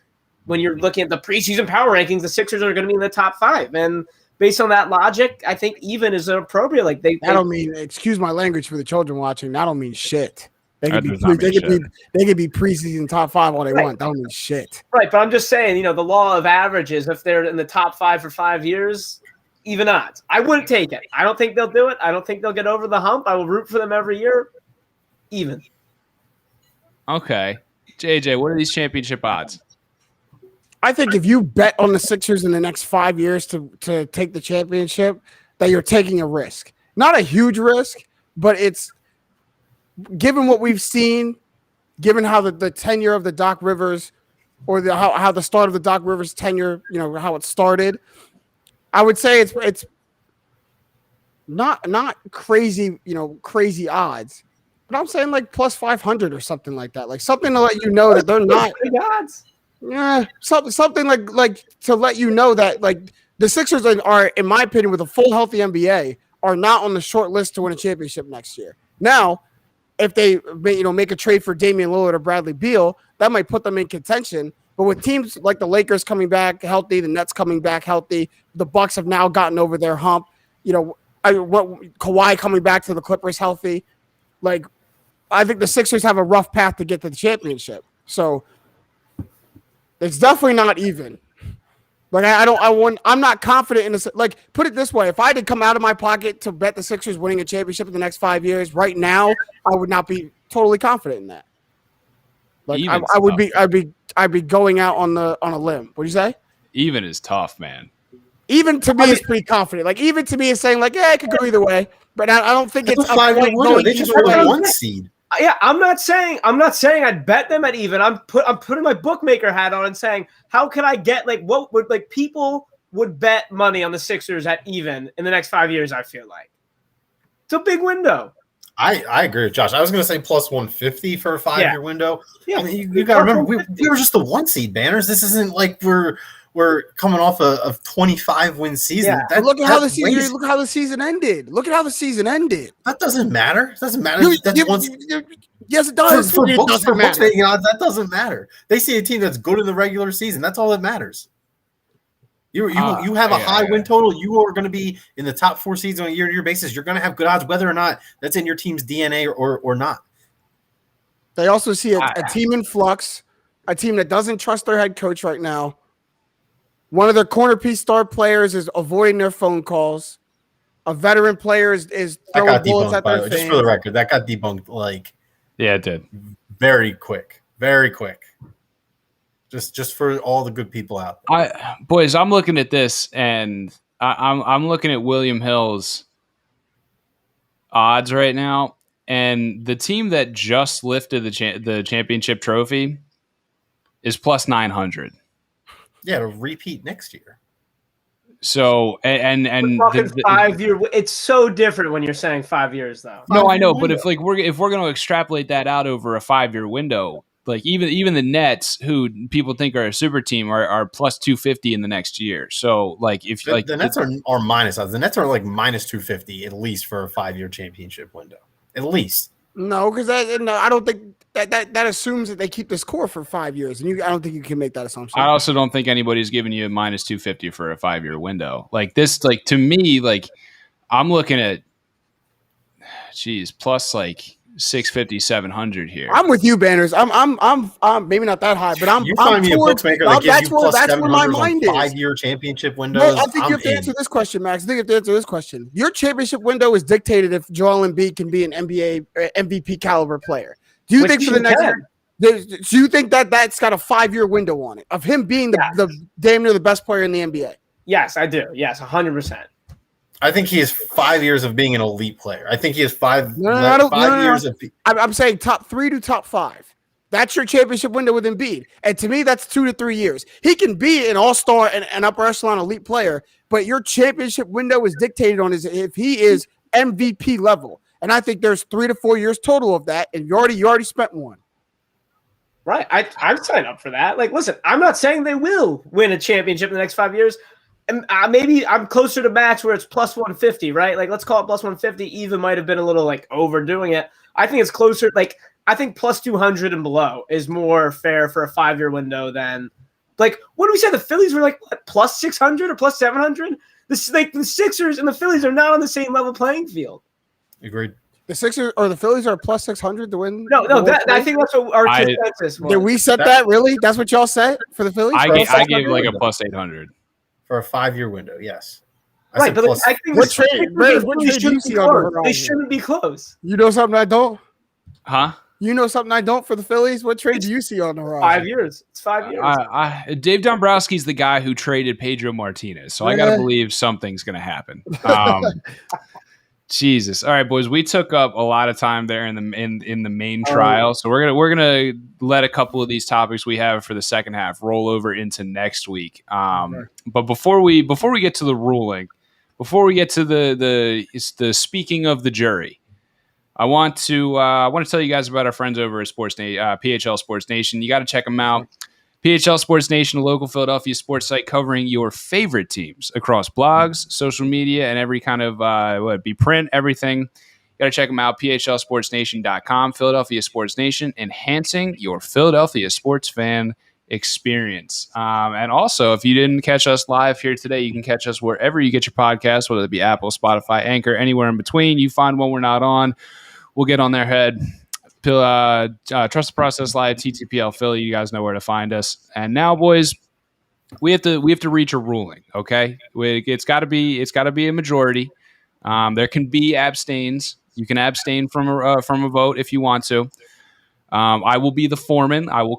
when you're looking at the preseason power rankings, the Sixers are going to be in the top 5, and based on that logic, I think even is appropriate. Like they don't mean, excuse my language for the children watching. That don't mean shit. They could be preseason top 5 all they want. That don't mean shit. Right, but I'm just saying, the law of averages. If they're in the top 5 for 5 years, even odds. I wouldn't take it. I don't think they'll do it. I don't think they'll get over the hump. I will root for them every year. Even. Okay, JJ, what are these championship odds? I think if you bet on the Sixers in the next 5 years to take the championship, that you're taking a risk. Not a huge risk, but it's given what we've seen, given how the tenure of the Doc Rivers or how the start of the Doc Rivers tenure, how it started, I would say it's not crazy, crazy odds. But I'm saying like plus 500 or something like that. Like something to let you know that they're not big odds. Yeah, something like to let you know that like the Sixers are, in my opinion, with a full healthy NBA, are not on the short list to win a championship next year. Now, if they make a trade for Damian Lillard or Bradley Beal, that might put them in contention. But with teams like the Lakers coming back healthy, the Nets coming back healthy, the Bucks have now gotten over their hump. Kawhi coming back to the Clippers healthy, like I think the Sixers have a rough path to get to the championship. So. It's definitely not even. Like I'm not confident in this. Like put it this way: if I had to come out of my pocket to bet the Sixers winning a championship in the next 5 years, right now I would not be totally confident in that. Like I would be, I'd be going out on a limb. What do you say? Even is tough, man. Even to me, is pretty confident. Like even to me, is saying like, yeah, it could go either way. But I don't think it's a 5-year window. They just were the 1 seed. Yeah, I'm not saying I'd bet them at even. I'm putting my bookmaker hat on and saying, how can I get like what would like people would bet money on the Sixers at even in the next 5 years? I feel like it's a big window. I agree with Josh. I was going to say plus 150 for a 5-year window. Yeah, I mean, you got to remember we were just the 1 seed, Banners. This isn't like we're coming off a 25-win season. Yeah. Look at how the season. Look how the season ended. Look at how the season ended. That doesn't matter. It doesn't matter. Yes, it does. For books betting odds, that doesn't matter. They see a team that's good in the regular season. That's all that matters. You have a high win total. You are going to be in the top 4 seeds on a year-to-year basis. You're going to have good odds, whether or not that's in your team's DNA or not. They also see a team in flux, a team that doesn't trust their head coach right now. One of their corner piece star players is avoiding their phone calls. A veteran player is throwing bullets at their fans. Just for the record, that got debunked it did very quick. Just for all the good people out there. Boys, I'm looking at this and I'm looking at William Hill's odds right now, and the team that just lifted the championship trophy is plus 900. Yeah, to repeat next year. So and the 5 year. It's so different when you're saying 5 years, though. No, I know, but if we're going to extrapolate that out over a 5-year window. Like even the Nets, who people think are a super team, are plus 250 in the next year. So like if the Nets are minus odds, the Nets are like minus 250 at least for a 5-year championship window, at least. No, because I don't think that assumes that they keep this core for 5 years, and I don't think you can make that assumption. I also don't think anybody's giving you a minus 250 for a 5-year window. Like this, like to me, like I'm looking at, plus like 650, 700 here. I'm with you, Banners. I'm maybe not that high, but I'm. You find me a bookmaker that gives you plus 700 my mind on 5-year championship windows. No, I think you have to answer this question, Max. I think you have to answer this question. Your championship window is dictated if Joel Embiid can be an NBA MVP caliber player. Do you think for the next? Do you think that's got a 5-year window on it of him being the damn near the best player in the NBA? Yes, I do. Yes, 100%. I think he has 5 years of being an elite player. I think he has 5 years of. I'm saying top 3 to top 5. That's your championship window with Embiid, and to me, that's 2 to 3 years. He can be an all-star and an upper echelon elite player, but your championship window is dictated on if he is MVP level, and I think there's 3 to 4 years total of that, and you already spent one. Right, I'm signed up for that. Like, listen, I'm not saying they will win a championship in the next 5 years. And maybe I'm closer to Max where it's plus 150, right? Like, let's call it plus 150. Even might have been a little like overdoing it. I think it's closer. Like, I think plus 200 and below is more fair for a 5-year window than like what do we say? The Phillies were like what, plus 600 or plus 700. The Sixers and the Phillies are not on the same level playing field. Agreed. The Sixers or the Phillies are plus 600 to win. No, I think that's what our consensus was. Did we set that really? That's what y'all said for the Phillies? I gave like a plus 800. For a 5-year window, yes. Right, but I think what trade they shouldn't be close. You know something I don't? Huh? You know something I don't for the Phillies? What trade do you see on the horizon? 5 years. It's 5 years. Dave Dombrowski's the guy who traded Pedro Martinez, so I got to believe something's going to happen. Jesus. All right, boys. We took up a lot of time there in the main trial, so we're gonna let a couple of these topics we have for the second half roll over into next week. But before we get to the ruling, before we get to the speaking of the jury, I want to tell you guys about our friends over at PHL Sports Nation. You got to check them out. PHL Sports Nation, a local Philadelphia sports site covering your favorite teams across blogs, social media, and every kind of print, everything. You got to check them out, phlsportsnation.com, Philadelphia Sports Nation, enhancing your Philadelphia sports fan experience. And also, if you didn't catch us live here today, you can catch us wherever you get your podcasts, whether it be Apple, Spotify, Anchor, anywhere in between. You find one we're not on, we'll get on their head. Trust the Process Live, TTPL Philly. You guys know where to find us. And now, boys, we have to reach a ruling. Okay, it's got to be a majority. There can be abstains. You can abstain from a vote if you want to. I will be the foreman. I will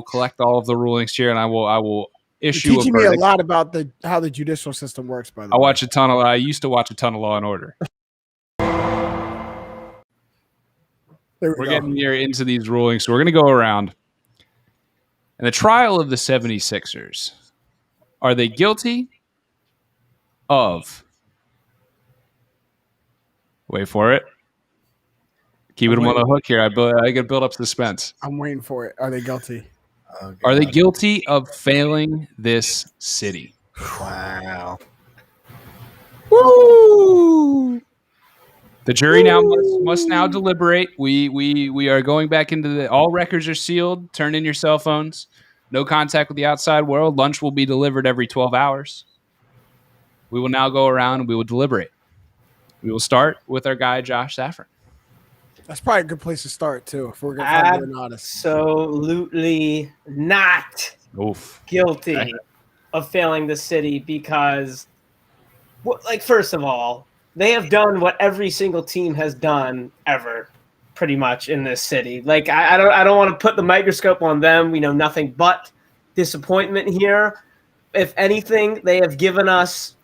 collect all of the rulings here, and I will issue You're teaching a me a verdict. lot about how the judicial system works, by the way. I used to watch a ton of Law and Order. We're getting here into these rulings, so we're going to go around. In the trial of the 76ers, are they guilty of? Wait for it. Keeping them on the hook here. I can build up suspense. I'm waiting for it. Are they guilty? Oh, Are they guilty of failing this city? Wow. Woo! The jury now must now deliberate. We are going back into all records are sealed. Turn in your cell phones. No contact with the outside world. Lunch will be delivered every 12 hours. We will now go around and we will deliberate. We will start with our guy, Josh Safran. That's probably a good place to start, too, if we're going to be honest. Absolutely not guilty of failing the city because, first of all, they have done what every single team has done ever, pretty much, in this city. Like, I don't want to put the microscope on them. We know nothing but disappointment here. If anything, they have given us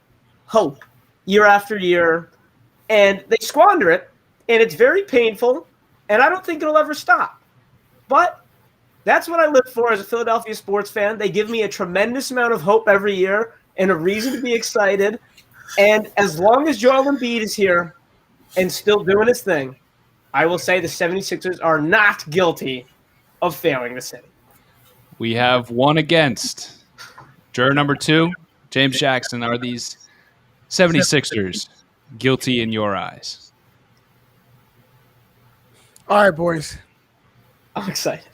hope year after year, and they squander it, and it's very painful, and I don't think it'll ever stop. But that's what I live for as a Philadelphia sports fan. They give me a tremendous amount of hope every year and a reason to be excited. And as long as Joel Embiid is here and still doing his thing, I will say the 76ers are not guilty of failing the city. We have one against. Juror number 2, James Jackson. Are these 76ers guilty in your eyes? All right, boys. I'm excited.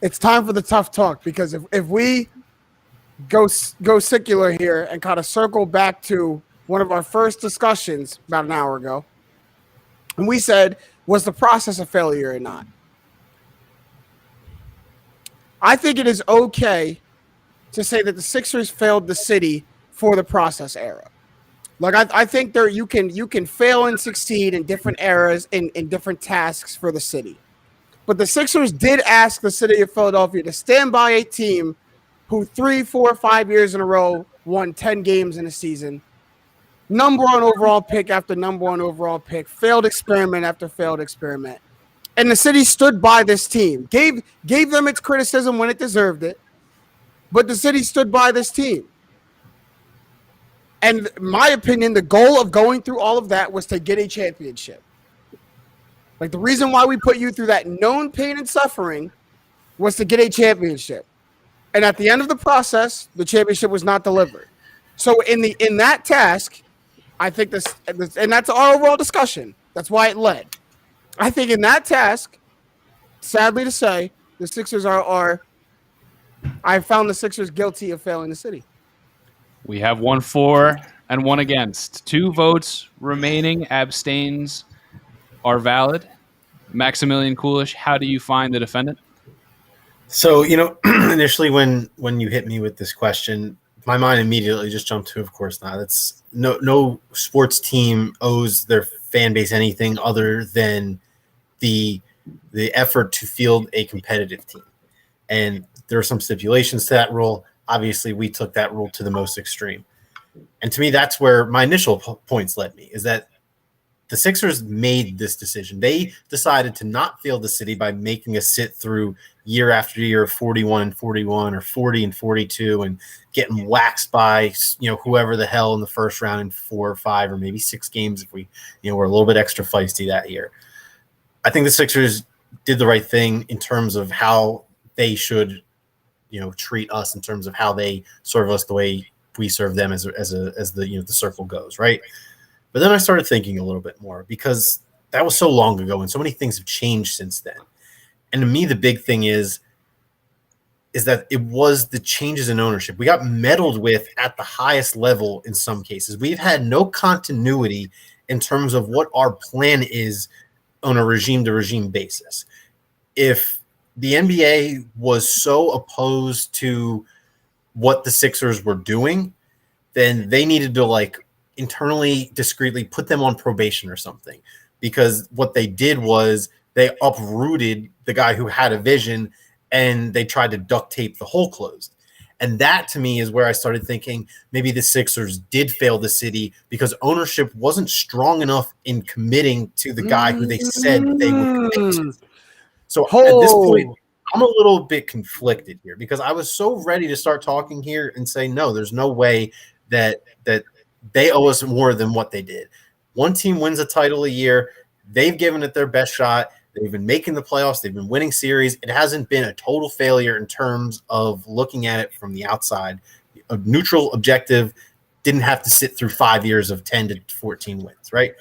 It's time for the tough talk because if we go secular here and kind of circle back to one of our first discussions about an hour ago, and we said, was the process a failure or not? I think it is okay to say that the Sixers failed the city for the process era. Like I think you can fail and succeed in different eras in different tasks for the city. But the Sixers did ask the city of Philadelphia to stand by a team who 3, 4, 5 years in a row won 10 games in a season. Number 1 overall pick after number 1 overall pick, failed experiment after failed experiment. And the city stood by this team, gave them its criticism when it deserved it, but the city stood by this team. And in my opinion, the goal of going through all of that was to get a championship. Like the reason why we put you through that known pain and suffering was to get a championship. And at the end of the process, the championship was not delivered. So in that task, I think this, and that's our overall discussion. That's why it led. I think in that task, sadly to say, the Sixers I found the Sixers guilty of failing the city. We have 1 for and 1 against. 2 votes remaining. Abstains are valid. Maximilian Coolish, how do you find the defendant? So, initially when you hit me with this question, my mind immediately just jumped to, of course not. That's no sports team owes their fan base anything other than the effort to field a competitive team. And there are some stipulations to that rule. Obviously, we took that rule to the most extreme. And to me, that's where my initial points led me, is that the Sixers made this decision. They decided to not field the city by making us sit through year after year of 41-41 or 40-42 and getting waxed by whoever the hell in the first round in 4 or 5 or maybe 6 games if we were a little bit extra feisty that year. I think the Sixers did the right thing in terms of how they should treat us, in terms of how they serve us the way we serve them as the circle goes, right? But then I started thinking a little bit more, because that was so long ago and so many things have changed since then. And to me, the big thing is that it was the changes in ownership. We got meddled with at the highest level in some cases. We've had no continuity in terms of what our plan is on a regime-to-regime basis. If the NBA was so opposed to what the Sixers were doing, then they needed to internally, discreetly put them on probation or something, because what they did was they uprooted the guy who had a vision and they tried to duct tape the hole closed. And that to me is where I started thinking maybe the Sixers did fail the city because ownership wasn't strong enough in committing to the guy who they said they would commit to. So at this point, I'm a little bit conflicted here because I was so ready to start talking here and say, no, there's no way that they owe us more than what they did. One team wins a title a year. They've given it their best shot. They've been making the playoffs. They've been winning series. It hasn't been a total failure in terms of looking at it from the outside. A neutral objective didn't have to sit through 5 years of 10 to 14 wins, right?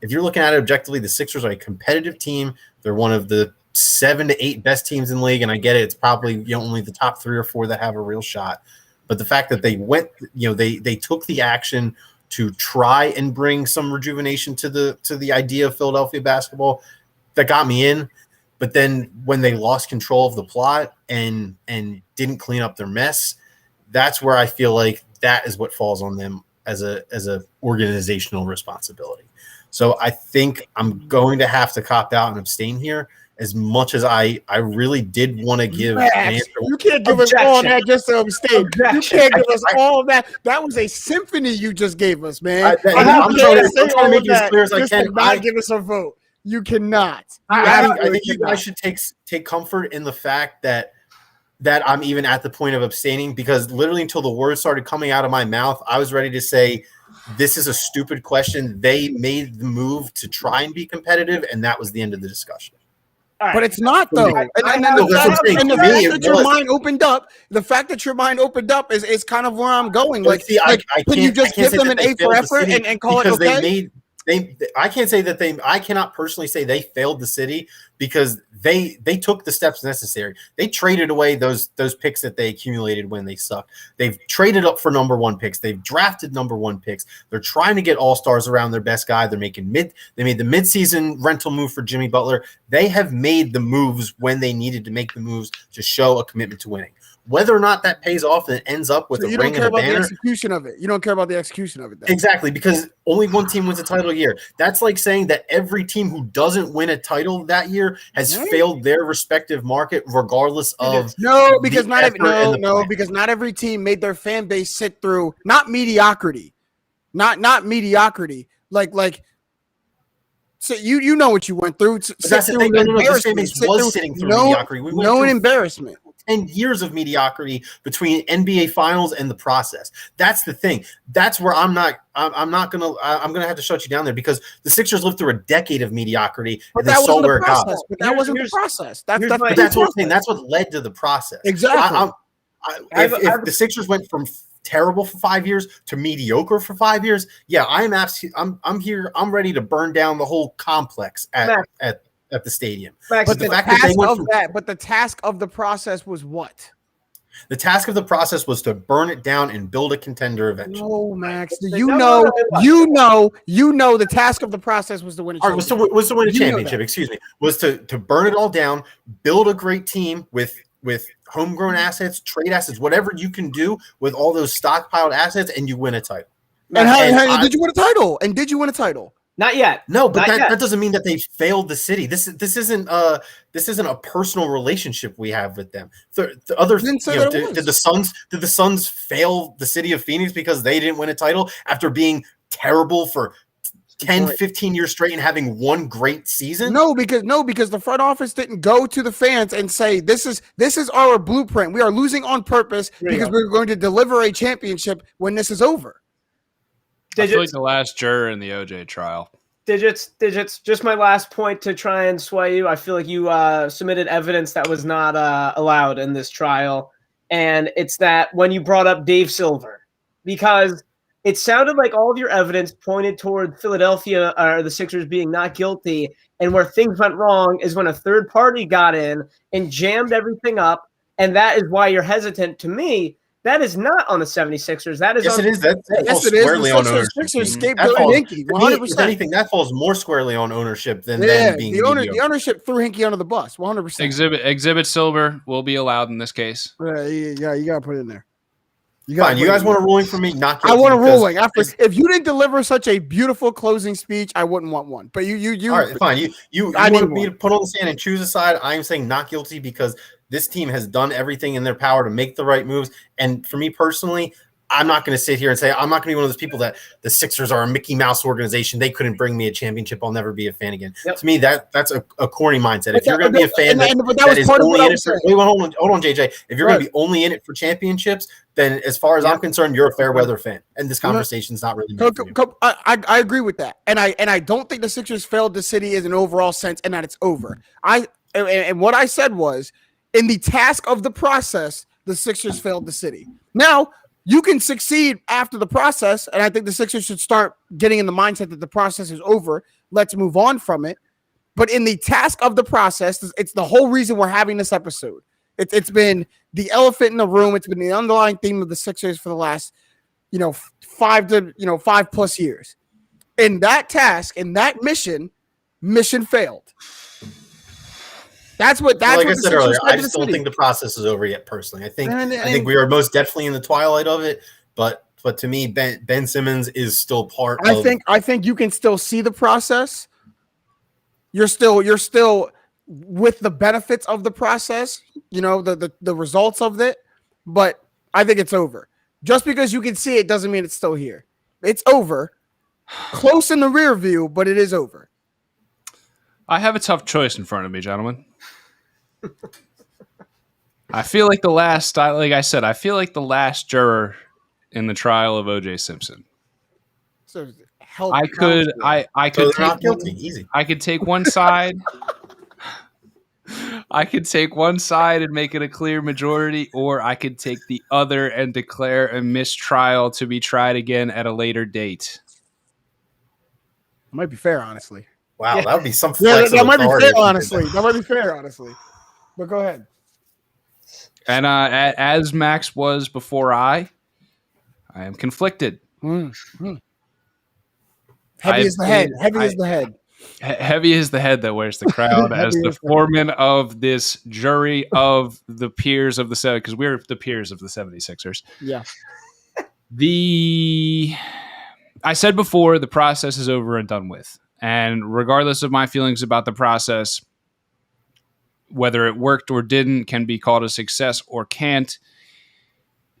If you're looking at it objectively, the Sixers are a competitive team. They're one of the 7 to 8 best teams in the league, and I get it. It's probably only the top 3 or 4 that have a real shot. But the fact that they went, they took the action to try and bring some rejuvenation to the idea of Philadelphia basketball, that got me in. But then when they lost control of the plot and didn't clean up their mess, that's where I feel like that is what falls on them as a organizational responsibility. So I think I'm going to have to cop out and abstain here. As much as I really did want to give an answer. You can't give us all that just to abstain. You can't give us all that. That was a symphony you just gave us, man. I'm trying to make it as clear as I can. Not give us a vote. You cannot. I think you guys should take comfort in the fact that I'm even at the point of abstaining, because literally until the words started coming out of my mouth, I was ready to say, this is a stupid question. They made the move to try and be competitive, and that was the end of the discussion. Right. But it's not, though. And the fact that your mind opened up, is kind of where I'm going. Like, can you just give them an A for effort and call it okay? I can't say that I cannot personally say they failed the city, because they took the steps necessary. They traded away those picks that they accumulated when they sucked. They've traded up for number 1 picks. They've drafted number 1 picks. They're trying to get all-stars around their best guy. They made the midseason rental move for Jimmy Butler. They have made the moves when they needed to make the moves to show a commitment to winning. Whether or not that pays off and it ends up with a ring and a banner. You don't care about the execution of it. You don't care about the execution of it. Then. Exactly, because only one team wins a title a year. That's like saying that every team who doesn't win a title that year has failed their respective market, regardless of because not every team made their fan base sit through not mediocrity, not mediocrity. Like. So you know what you went through. That's the thing. The fan base was sitting through mediocrity. We went through embarrassment. 10 years of mediocrity between NBA finals and the process. That's the thing. That's where I'm gonna have to shut you down there, because the Sixers lived through a decade of mediocrity and they saw where it got. But that wasn't the process. That's what I'm saying. That's what led to the process. Exactly. If the Sixers went from terrible for 5 years to mediocre for 5 years, I'm here. I'm ready to burn down the whole complex at the stadium. But the task of the process was what? The task of the process was to burn it down and build a contender eventually. Oh, Max, you know the task of the process was to win a championship. Was to win a championship, excuse me. Was to burn it all down, build a great team with homegrown assets, trade assets, whatever you can do with all those stockpiled assets, and you win a title. And did you win a title? And did you win a title? Not yet. No, but that doesn't mean that they failed the city. This isn't a personal relationship we have with them. Did the Suns fail the city of Phoenix because they didn't win a title after being terrible for 10, 15 years straight and having one great season? No, because the front office didn't go to the fans and say, this is our blueprint. We are losing on purpose because we're going to deliver a championship when this is over. I feel like the last juror in the OJ trial. Digits. Just my last point to try and sway you. I feel like you submitted evidence that was not allowed in this trial. And it's that when you brought up Dave Silver, because it sounded like all of your evidence pointed toward Philadelphia or the Sixers being not guilty. And where things went wrong is when a third party got in and jammed everything up. And that is why you're hesitant. To me, that is not on the 76ers. That is yes, on, it is. That falls squarely on ownership. If anything, that falls more squarely on ownership than being the ownership threw Hinkie under the bus. 100%. Exhibit Silver will be allowed in this case. You got to put it in there. Fine. You guys want a ruling from me? Not I want a ruling. If you didn't deliver such a beautiful closing speech, I wouldn't want one. But you all right, fine. You want me to put on the stand and choose a side? I am saying not guilty because This team has done everything in their power to make the right moves. And for me personally, I'm not going to sit here and say I'm not going to be one of those people that the Sixers are a Mickey Mouse organization. They couldn't bring me a championship. I'll never be a fan again. Yep. To me, that's a corny mindset. If you're going to be a fan that is only in it for hold on, JJ. If you're going to be only in it for championships, then as far as I'm concerned, you're a fair weather fan. And this conversation's not really made for you. I agree with that. And I don't think the Sixers failed the city as an overall sense and that it's over. And what I said was, in the task of the process, the Sixers failed the city. Now, you can succeed after the process, and I think the Sixers should start getting in the mindset that the process is over. Let's move on from it. But in the task of the process, it's the whole reason we're having this episode. It's been the elephant in the room. It's been the underlying theme of the Sixers for the last, 5+ years. In that task, in that mission failed. That's what I said earlier. I just don't think the process is over yet. Personally, I think we are most definitely in the twilight of it. But to me, Ben Simmons is still part. I think you can still see the process. You're still with the benefits of the process. The results of it. But I think it's over. Just because you can see it doesn't mean it's still here. It's over. Close in the rear view, but it is over. I have a tough choice in front of me, gentlemen. I feel like I feel like the last juror in the trial of O.J. Simpson. So I could not guilty. Easy. I could take one side. I could take one side and make it a clear majority, or I could take the other and declare a mistrial to be tried again at a later date. It might be fair, honestly. Wow, that would be some flex that might be fair, honestly. That might be fair, honestly. But go ahead. And as Max was before I am conflicted. Mm-hmm. Heavy is the head. Heavy is the head that wears the crown as the foreman of this jury of the peers of the seven, because we're the peers of the 76ers. Yeah. I said before, the process is over and done with. And regardless of my feelings about the process, whether it worked or didn't can be called a success or can't.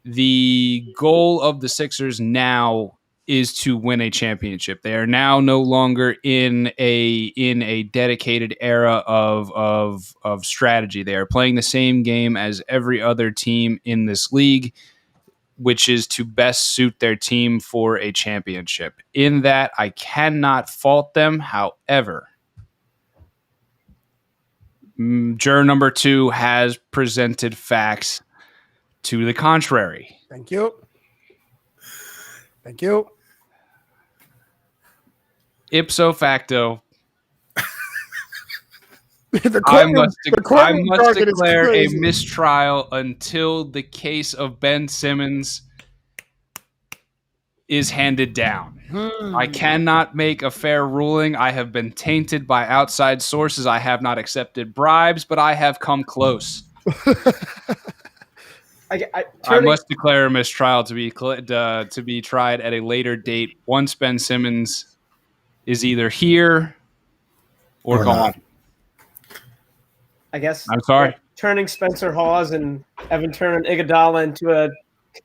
The goal of the Sixers now is to win a championship. They are now no longer in a dedicated era of strategy. They are playing the same game as every other team in this league, which is to best suit their team for a championship. In that, I cannot fault them. However, juror number 2 has presented facts to the contrary. Thank you. Ipso facto, I must declare a mistrial until the case of Ben Simmons is handed down. I cannot make a fair ruling. I have been tainted by outside sources. I have not accepted bribes, but I have come close. I must declare a mistrial to be tried at a later date once Ben Simmons is either here or gone. Not. I guess I'm sorry. Turning Spencer Hawes and Evan Turner and Iguodala into a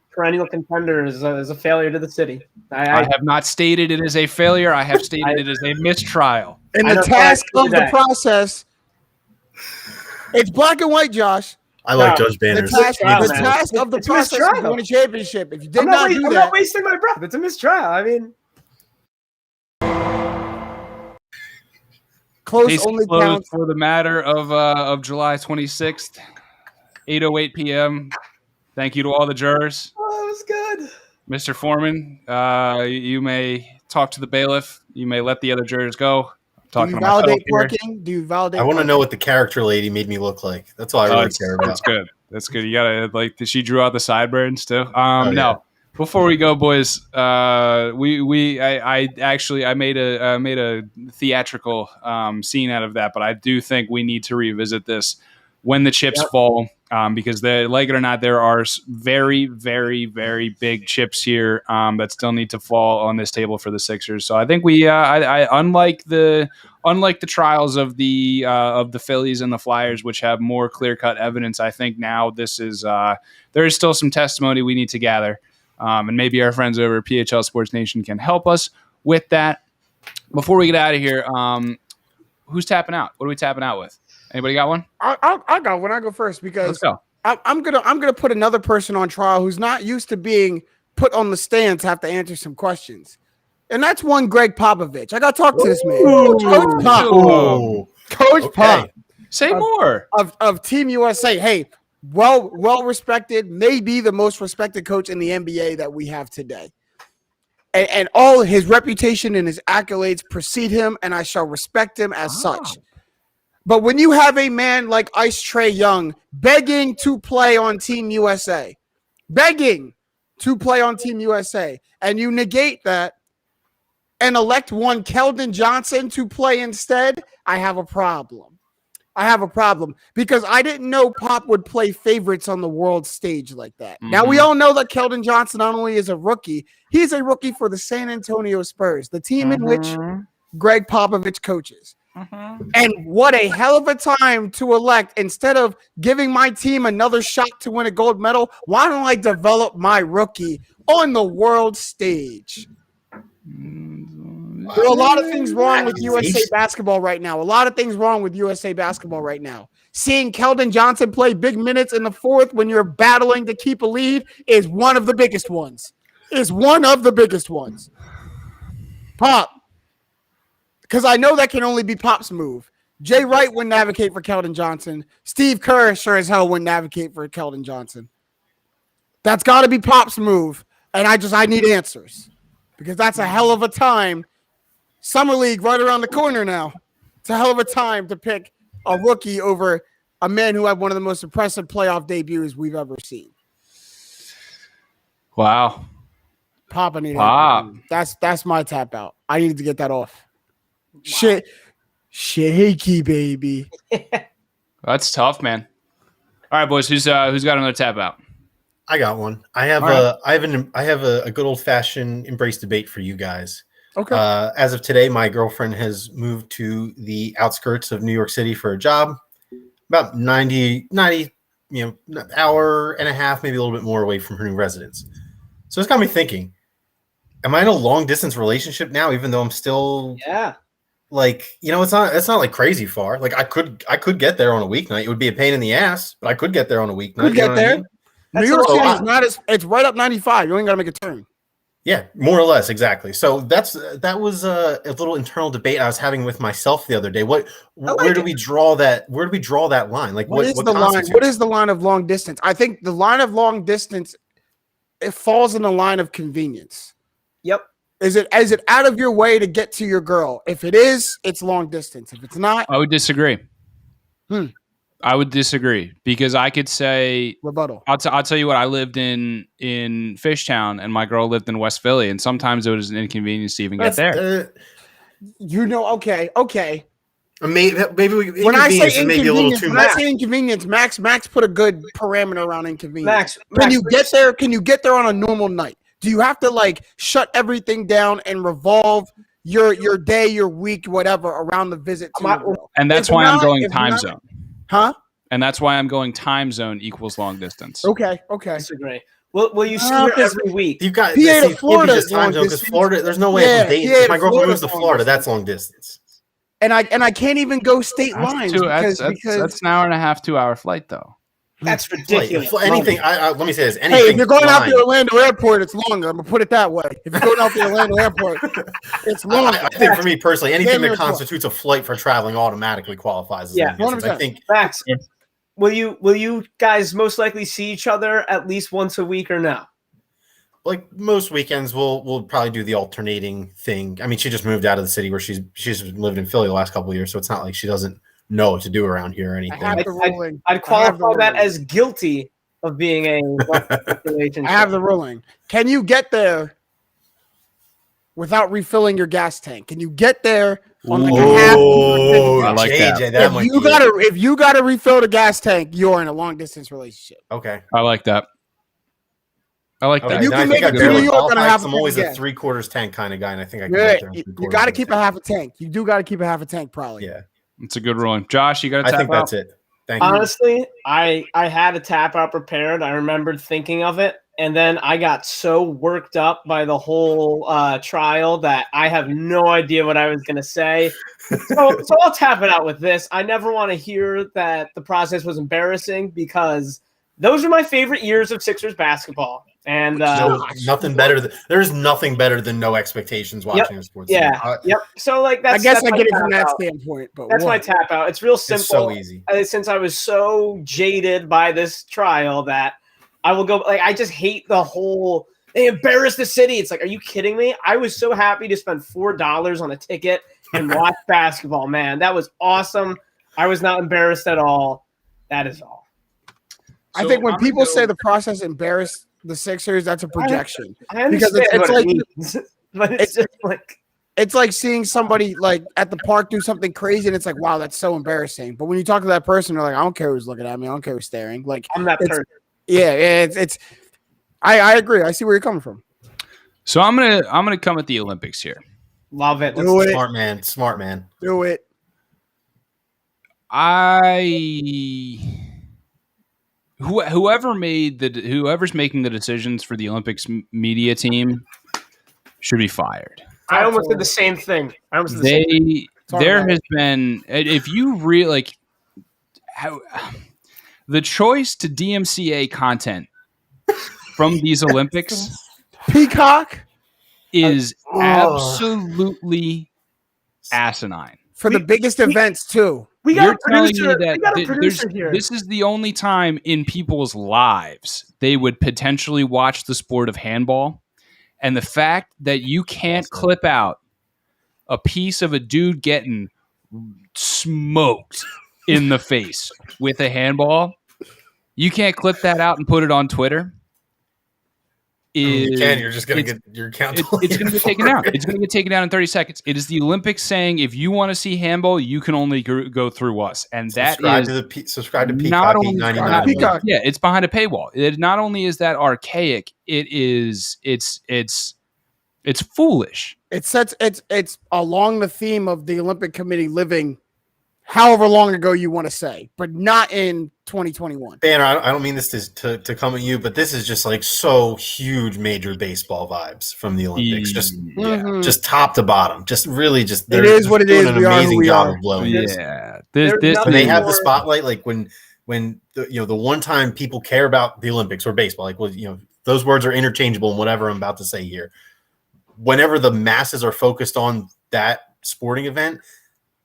perennial contender is a failure to the city. I have not stated it is a failure. I have stated it is a mistrial. In the task of the process, it's black and white, Josh. I like Judge Banners. The task of the process is to win a championship. If you did not do that, I'm not wasting my breath. It's a mistrial. I mean, close only counts for the matter of July 26th, 8:08 p.m. Thank you to all the jurors. Oh, that was good. Mr. Foreman, you may talk to the bailiff. You may let the other jurors go. Do you validate parking? Do you validate? I want to know what the character lady made me look like. That's all I really care about. That's good. That's good. You gotta she drew out the sideburns too. No. Before we go, boys, I made a theatrical scene out of that, but I do think we need to revisit this when the chips fall. because like it or not, there are very, very, very big chips here that still need to fall on this table for the Sixers. So I think we, unlike the trials of the Phillies and the Flyers, which have more clear-cut evidence, I think now this is there is still some testimony we need to gather, and maybe our friends over at PHL Sports Nation can help us with that. Before we get out of here, who's tapping out? What are we tapping out with? Anybody got one? I got one. I go first because Let's go. I'm gonna put another person on trial who's not used to being put on the stand to have to answer some questions, and that's one Greg Popovich. I got to talk to this man, Coach Pop. Coach Pop. Say more of Team USA. Hey, well respected, maybe the most respected coach in the NBA that we have today. And all his reputation and his accolades precede him, and I shall respect him as such. But when you have a man like Ice Trae Young begging to play on Team USA, and you negate that and elect one Keldon Johnson to play instead, I have a problem. Because I didn't know Pop would play favorites on the world stage like that. Mm-hmm. Now, we all know that Keldon Johnson not only is a rookie, he's a rookie for the San Antonio Spurs, the team in which Greg Popovich coaches. Mm-hmm. And what a hell of a time to elect. Instead of giving my team another shot to win a gold medal, why don't I develop my rookie on the world stage? There are a lot of things wrong with USA basketball right now. Seeing Keldon Johnson play big minutes in the fourth when you're battling to keep a lead is one of the biggest ones. Pop. Because I know that can only be Pop's move. Jay Wright wouldn't advocate for Keldon Johnson. Steve Kerr sure as hell wouldn't advocate for Keldon Johnson. That's got to be Pop's move. And I need answers. Because that's a hell of a time. Summer League right around the corner now. It's a hell of a time to pick a rookie over a man who had one of the most impressive playoff debuts we've ever seen. Wow. Pop, that's my tap out. I needed to get that off. Wow. Shaky, baby. That's tough, man. All right, boys. Who's got another tap out? I got one. I have a good old fashioned embrace debate for you guys. Okay. As of today, my girlfriend has moved to the outskirts of New York City for a job, about 90, hour and a half, maybe a little bit more away from her new residence. So it's got me thinking, am I in a long distance relationship now, even though I'm still it's not like crazy far. Like I could get there on a weeknight. It would be a pain in the ass, but I could get there on a weeknight. Could get there. I mean? New York City is it's right up 95. You ain't got to make a turn. Yeah, more or less, exactly. So that was a little internal debate I was having with myself the other day. Where do we draw that? Where do we draw that line? Like what is the line? What is the line of long distance? I think the line of long distance, it falls in the line of convenience. Yep. Is it out of your way to get to your girl? If it is, it's long distance. If it's not, I would disagree. I would disagree because I could say rebuttal. I'll tell you what. I lived in Fishtown, and my girl lived in West Philly, and sometimes it was an inconvenience to even get there. Okay. Maybe when I say inconvenience, Max put a good parameter around inconvenience. Can you get there? Can you get there on a normal night? Do you have to shut everything down and revolve your day, your week, whatever around the visit to your girl? And that's why I'm going time zone. Huh? And that's why I'm going time zone equals long distance. Okay. Disagree. Well, you see her every week. You got PA to Florida is time zone because Florida. There's no way I can date. If my girlfriend moves to Florida, that's long distance. And I can't even go state lines that's an hour and a half, 2 hour flight though. That's ridiculous. Anything. Let me say this. Anything. Hey, if you're going out the Orlando airport, it's longer. I'm gonna put it that way. If you're going out the Orlando airport, it's longer. I think for me personally, anything that constitutes a flight for traveling automatically qualifies as long distance. I think. Max, will you guys most likely see each other at least once a week or no? Like most weekends, we'll probably do the alternating thing. I mean, she just moved out of the city where she's lived in Philly the last couple of years, so it's not like she doesn't know what to do around here or anything. I'd qualify that as guilty of being a relationship. I have the ruling. Can you get there without refilling your gas tank? Can you get there on like Oh, I like JJ, that. if you gotta refill the gas tank, you're in a long distance relationship. Okay. I like that. I like Okay, that. You then can I make think it I to New barely York on a qualify half 'cause a I'm always tank a gas. 3/4 tank kind of guy, and I think I can Yeah, get there. you got to keep a half a tank. You do got to keep a half a tank, probably. Yeah, It's a good ruling. Josh, you got to I tap think out? that's it. Thank you. Honestly, I had a tap out prepared. I remembered thinking of it, and then I got so worked up by the whole trial that I have no idea what I was going to say. So I'll tap it out with this. I never want to hear that the process was embarrassing because those are my favorite years of Sixers basketball. And Nothing better. There's nothing better than no expectations watching a sports. yeah, team. yep. So like that's I guess that's I my get it tap from that out. standpoint, but That's my tap out. It's real simple. It's so easy. Since I was so jaded by this trial that I will go like I just hate the whole they embarrass the city. It's like, are you kidding me? I was so happy to spend $4 on a ticket and watch basketball, man. That was awesome. I was not embarrassed at all. That is all. I think when people say the process embarrassed the Sixers, that's a projection. I understand it's what like- it means, but it's just like It's like seeing somebody like at the park do something crazy, and it's like, wow, that's so embarrassing. But when you talk to that person, they're like, I don't care who's looking at me. I don't care who's staring. Like, I'm that person. yeah, it's. I agree. I see where you're coming from. So I'm gonna come at the Olympics here. Love it. Do it. Smart man. Do it. Whoever's making the decisions for the Olympics media team should be fired. I almost did the same thing. There has been, if you really like how the choice to DMCA content from these Olympics Peacock is absolutely asinine. for the biggest events too. We got You're a producer. telling me that We got a producer here. this is the only time in people's lives they would potentially watch the sport of handball. And the fact that you can't clip out a piece of a dude getting smoked in the face with a handball, you can't clip that out and put it on Twitter. You can. You're just going to get your account. It's going to get taken down. It's going to get taken down in 30 seconds. It is the Olympics saying if you want to see handball, you can only go through us, and that subscribe to Peacock. not only Peacock. Yeah, it's behind a paywall. It not only is that archaic, it's foolish. It's along the theme of the Olympic Committee living however long ago you want to say, but not in 2021. Banner, I don't mean this to come at you, but this is just like so huge major baseball vibes from the Olympics. Just top to bottom. Just really just it is what it is. An amazing job of blowing this. Yeah. When they have the spotlight, like when the one time people care about the Olympics or baseball, like those words are interchangeable in whatever I'm about to say here. Whenever the masses are focused on that sporting event,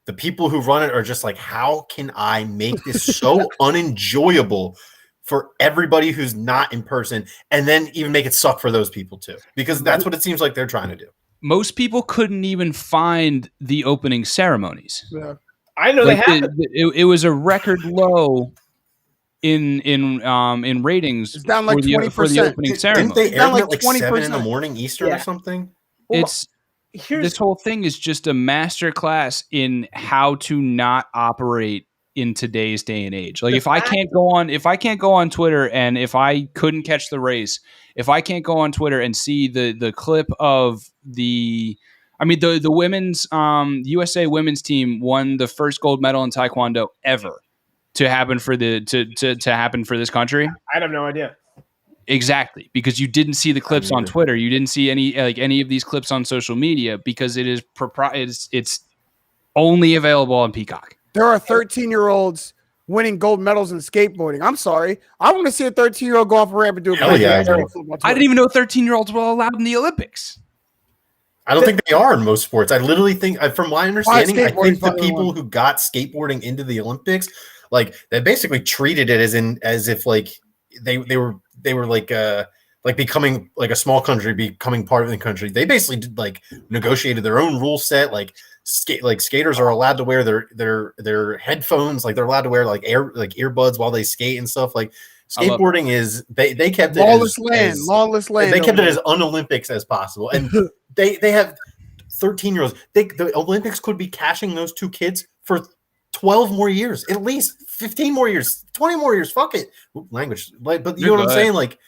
the people who run it are just like, how can I make this so unenjoyable for everybody who's not in person, and then even make it suck for those people too? Because that's what it seems like they're trying to do. Most people couldn't even find the opening ceremonies. Yeah. I know Like they have it was a record low in ratings. It's down like 20%. for the opening ceremony. Didn't they air like it like 7 in the morning Eastern or something? This whole thing is just a master class in how to not operate in today's day and age. Like if I can't go on Twitter, and if I couldn't catch the race, if I can't go on Twitter and see the clip of the women's USA women's team won the first gold medal in Taekwondo ever to happen for to happen for this country. I have no idea. Exactly, because you didn't see the clips on Twitter, you didn't see any of these clips on social media because it is it's only available on Peacock. There are 13-year-olds winning gold medals in skateboarding. I'm sorry, I want to see a 13-year-old go off a ramp and do a Hell yeah, I didn't even know 13-year-olds were allowed in the Olympics. I don't think they are in most sports. I literally think, from my understanding, I think the people who got skateboarding into the Olympics, like they basically treated it as if like they were like becoming like a small country, becoming part of the country. They basically did like negotiated their own rule set. Like skaters are allowed to wear their headphones. Like they're allowed to wear like earbuds while they skate and stuff. Like Skateboarding is they kept it lawless as land. They kept it as un-Olympics as possible, and they have 13-year-olds. The Olympics could be cashing those 2 kids for 12 more years, at least 15 more years, 20 more years. Fuck it, language. But you know what I'm saying? Like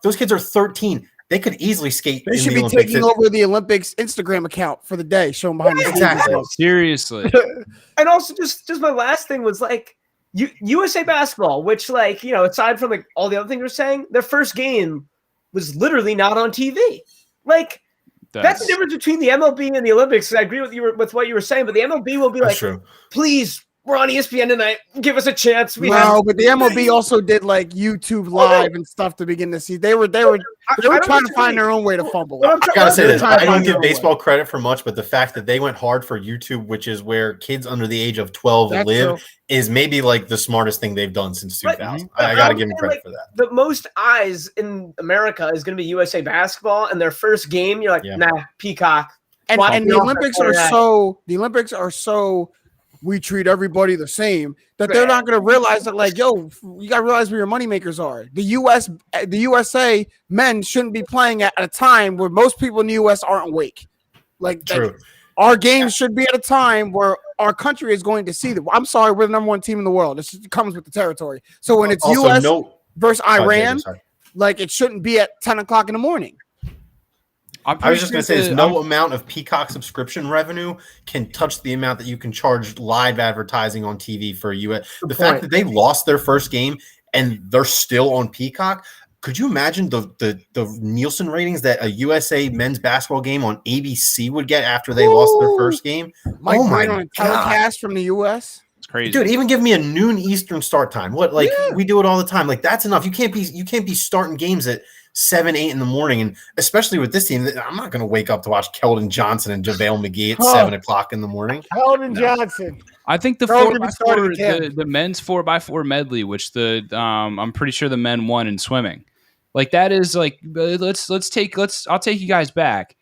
those kids are 13. They could easily skate. They should be Olympics. taking over the Olympics Instagram account for the day, showing behind the scenes. Exactly. Seriously. And also, just my last thing was like USA basketball, which aside from like all the other things we're saying, their first game was literally not on TV. Like that's the difference between the MLB and the Olympics. I agree with what you were saying, but the MLB will be like, please. We're on ESPN tonight. Give us a chance. But the MLB also did like YouTube Live and stuff to begin to see. They were trying to find their own way to fumble. I gotta say this. I don't give baseball credit for much, but the fact that they went hard for YouTube, which is where kids under the age of 12 live, is maybe like the smartest thing they've done since 2000. I gotta give them credit for that. The most eyes in America is going to be USA basketball, and their first game, you're like, nah, Peacock. And the Olympics are so. We treat everybody the same that they're not going to realize that, like, yo, you got to realize where your moneymakers are. The USA men shouldn't be playing at a time where most people in the US aren't awake. Like, our games should be at a time where our country is going to see them. I'm sorry, we're the number 1 team in the world. This comes with the territory. So when it's also, US versus Iran, like, it shouldn't be at 10 o'clock in the morning. I was just going to say, no amount of Peacock subscription revenue can touch the amount that you can charge live advertising on TV for US. The fact that they lost their first game and they're still on Peacock. Could you imagine the Nielsen ratings that a USA men's basketball game on ABC would get after they lost their first game? My telecast from the US. It's crazy, dude. Even give me a noon Eastern start time. We do it all the time. Like, that's enough. You can't be starting games at 7, 8 in the morning, and especially with this team, I'm not going to wake up to watch Keldon Johnson and JaVale McGee at 7 o'clock in the morning. Keldon Johnson. I think the 4x4, the men's 4x4 medley, which I'm pretty sure the men won in swimming. Like, that is like, I'll take you guys back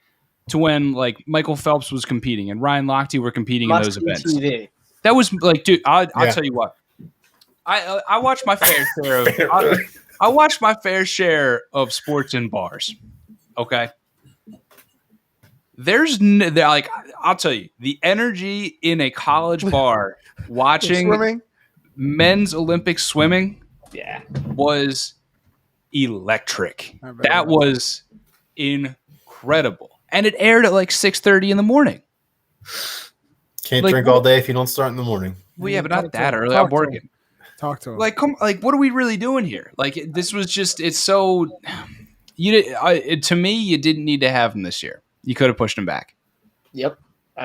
to when like Michael Phelps was competing and Ryan Lochte were competing in those events. TV. That was like, dude, I'll tell you what. I watched my fair share of. I watched my fair share of sports in bars. Okay. I'll tell you, the energy in a college bar watching men's Olympic swimming was electric. That was incredible. And it aired at like 6:30 in the morning. Can't drink all day if you don't start in the morning. Well, yeah, but not that early. I'm working. Talk to him. Like, what are we really doing here? Like, this was just, it's so, to me, you didn't need to have him this year. You could have pushed him back. Yep.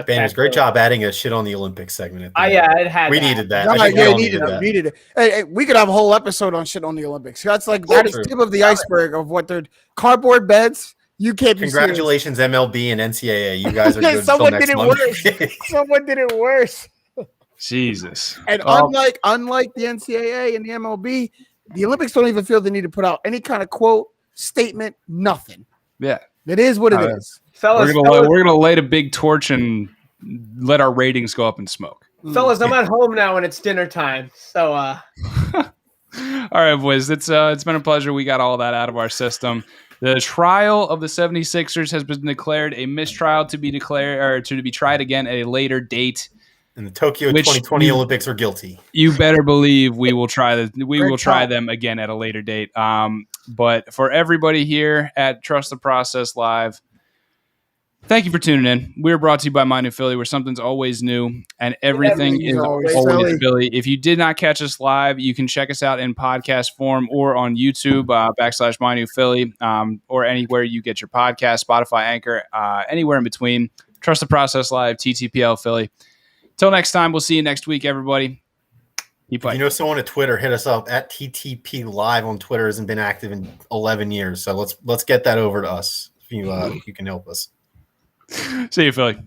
Banners, great job adding a shit on the Olympics segment. We needed that. Needed it. Hey, we could have a whole episode on shit on the Olympics. That is tip of the iceberg of what they're cardboard beds. You can't be Congratulations, serious. MLB and NCAA. You guys are good. Someone did it worse. Someone did it worse. Jesus. And unlike the NCAA and the MLB, the Olympics don't even feel the need to put out any kind of quote, statement, nothing. Yeah. It is what it is. Fellas, we're gonna light a big torch and let our ratings go up in smoke. Fellas, I'm at home now and it's dinner time. So all right, boys. It's been a pleasure. We got all that out of our system. The trial of the 76ers has been declared a mistrial to be tried again at a later date. And the Tokyo 2020 Olympics are guilty. You better believe we will try them again at a later date. But for everybody here at Trust the Process Live, thank you for tuning in. We're brought to you by My New Philly, where something's always new and everything is always Philly. If you did not catch us live, you can check us out in podcast form or on YouTube / My New Philly, or anywhere you get your podcast, Spotify, Anchor, anywhere in between. Trust the Process Live, TTPL Philly. Till next time, we'll see you next week, everybody. If you know someone at Twitter, hit us up at TTP Live on Twitter. Hasn't been active in 11 years, so let's get that over to us if you can help us. See you, Philly.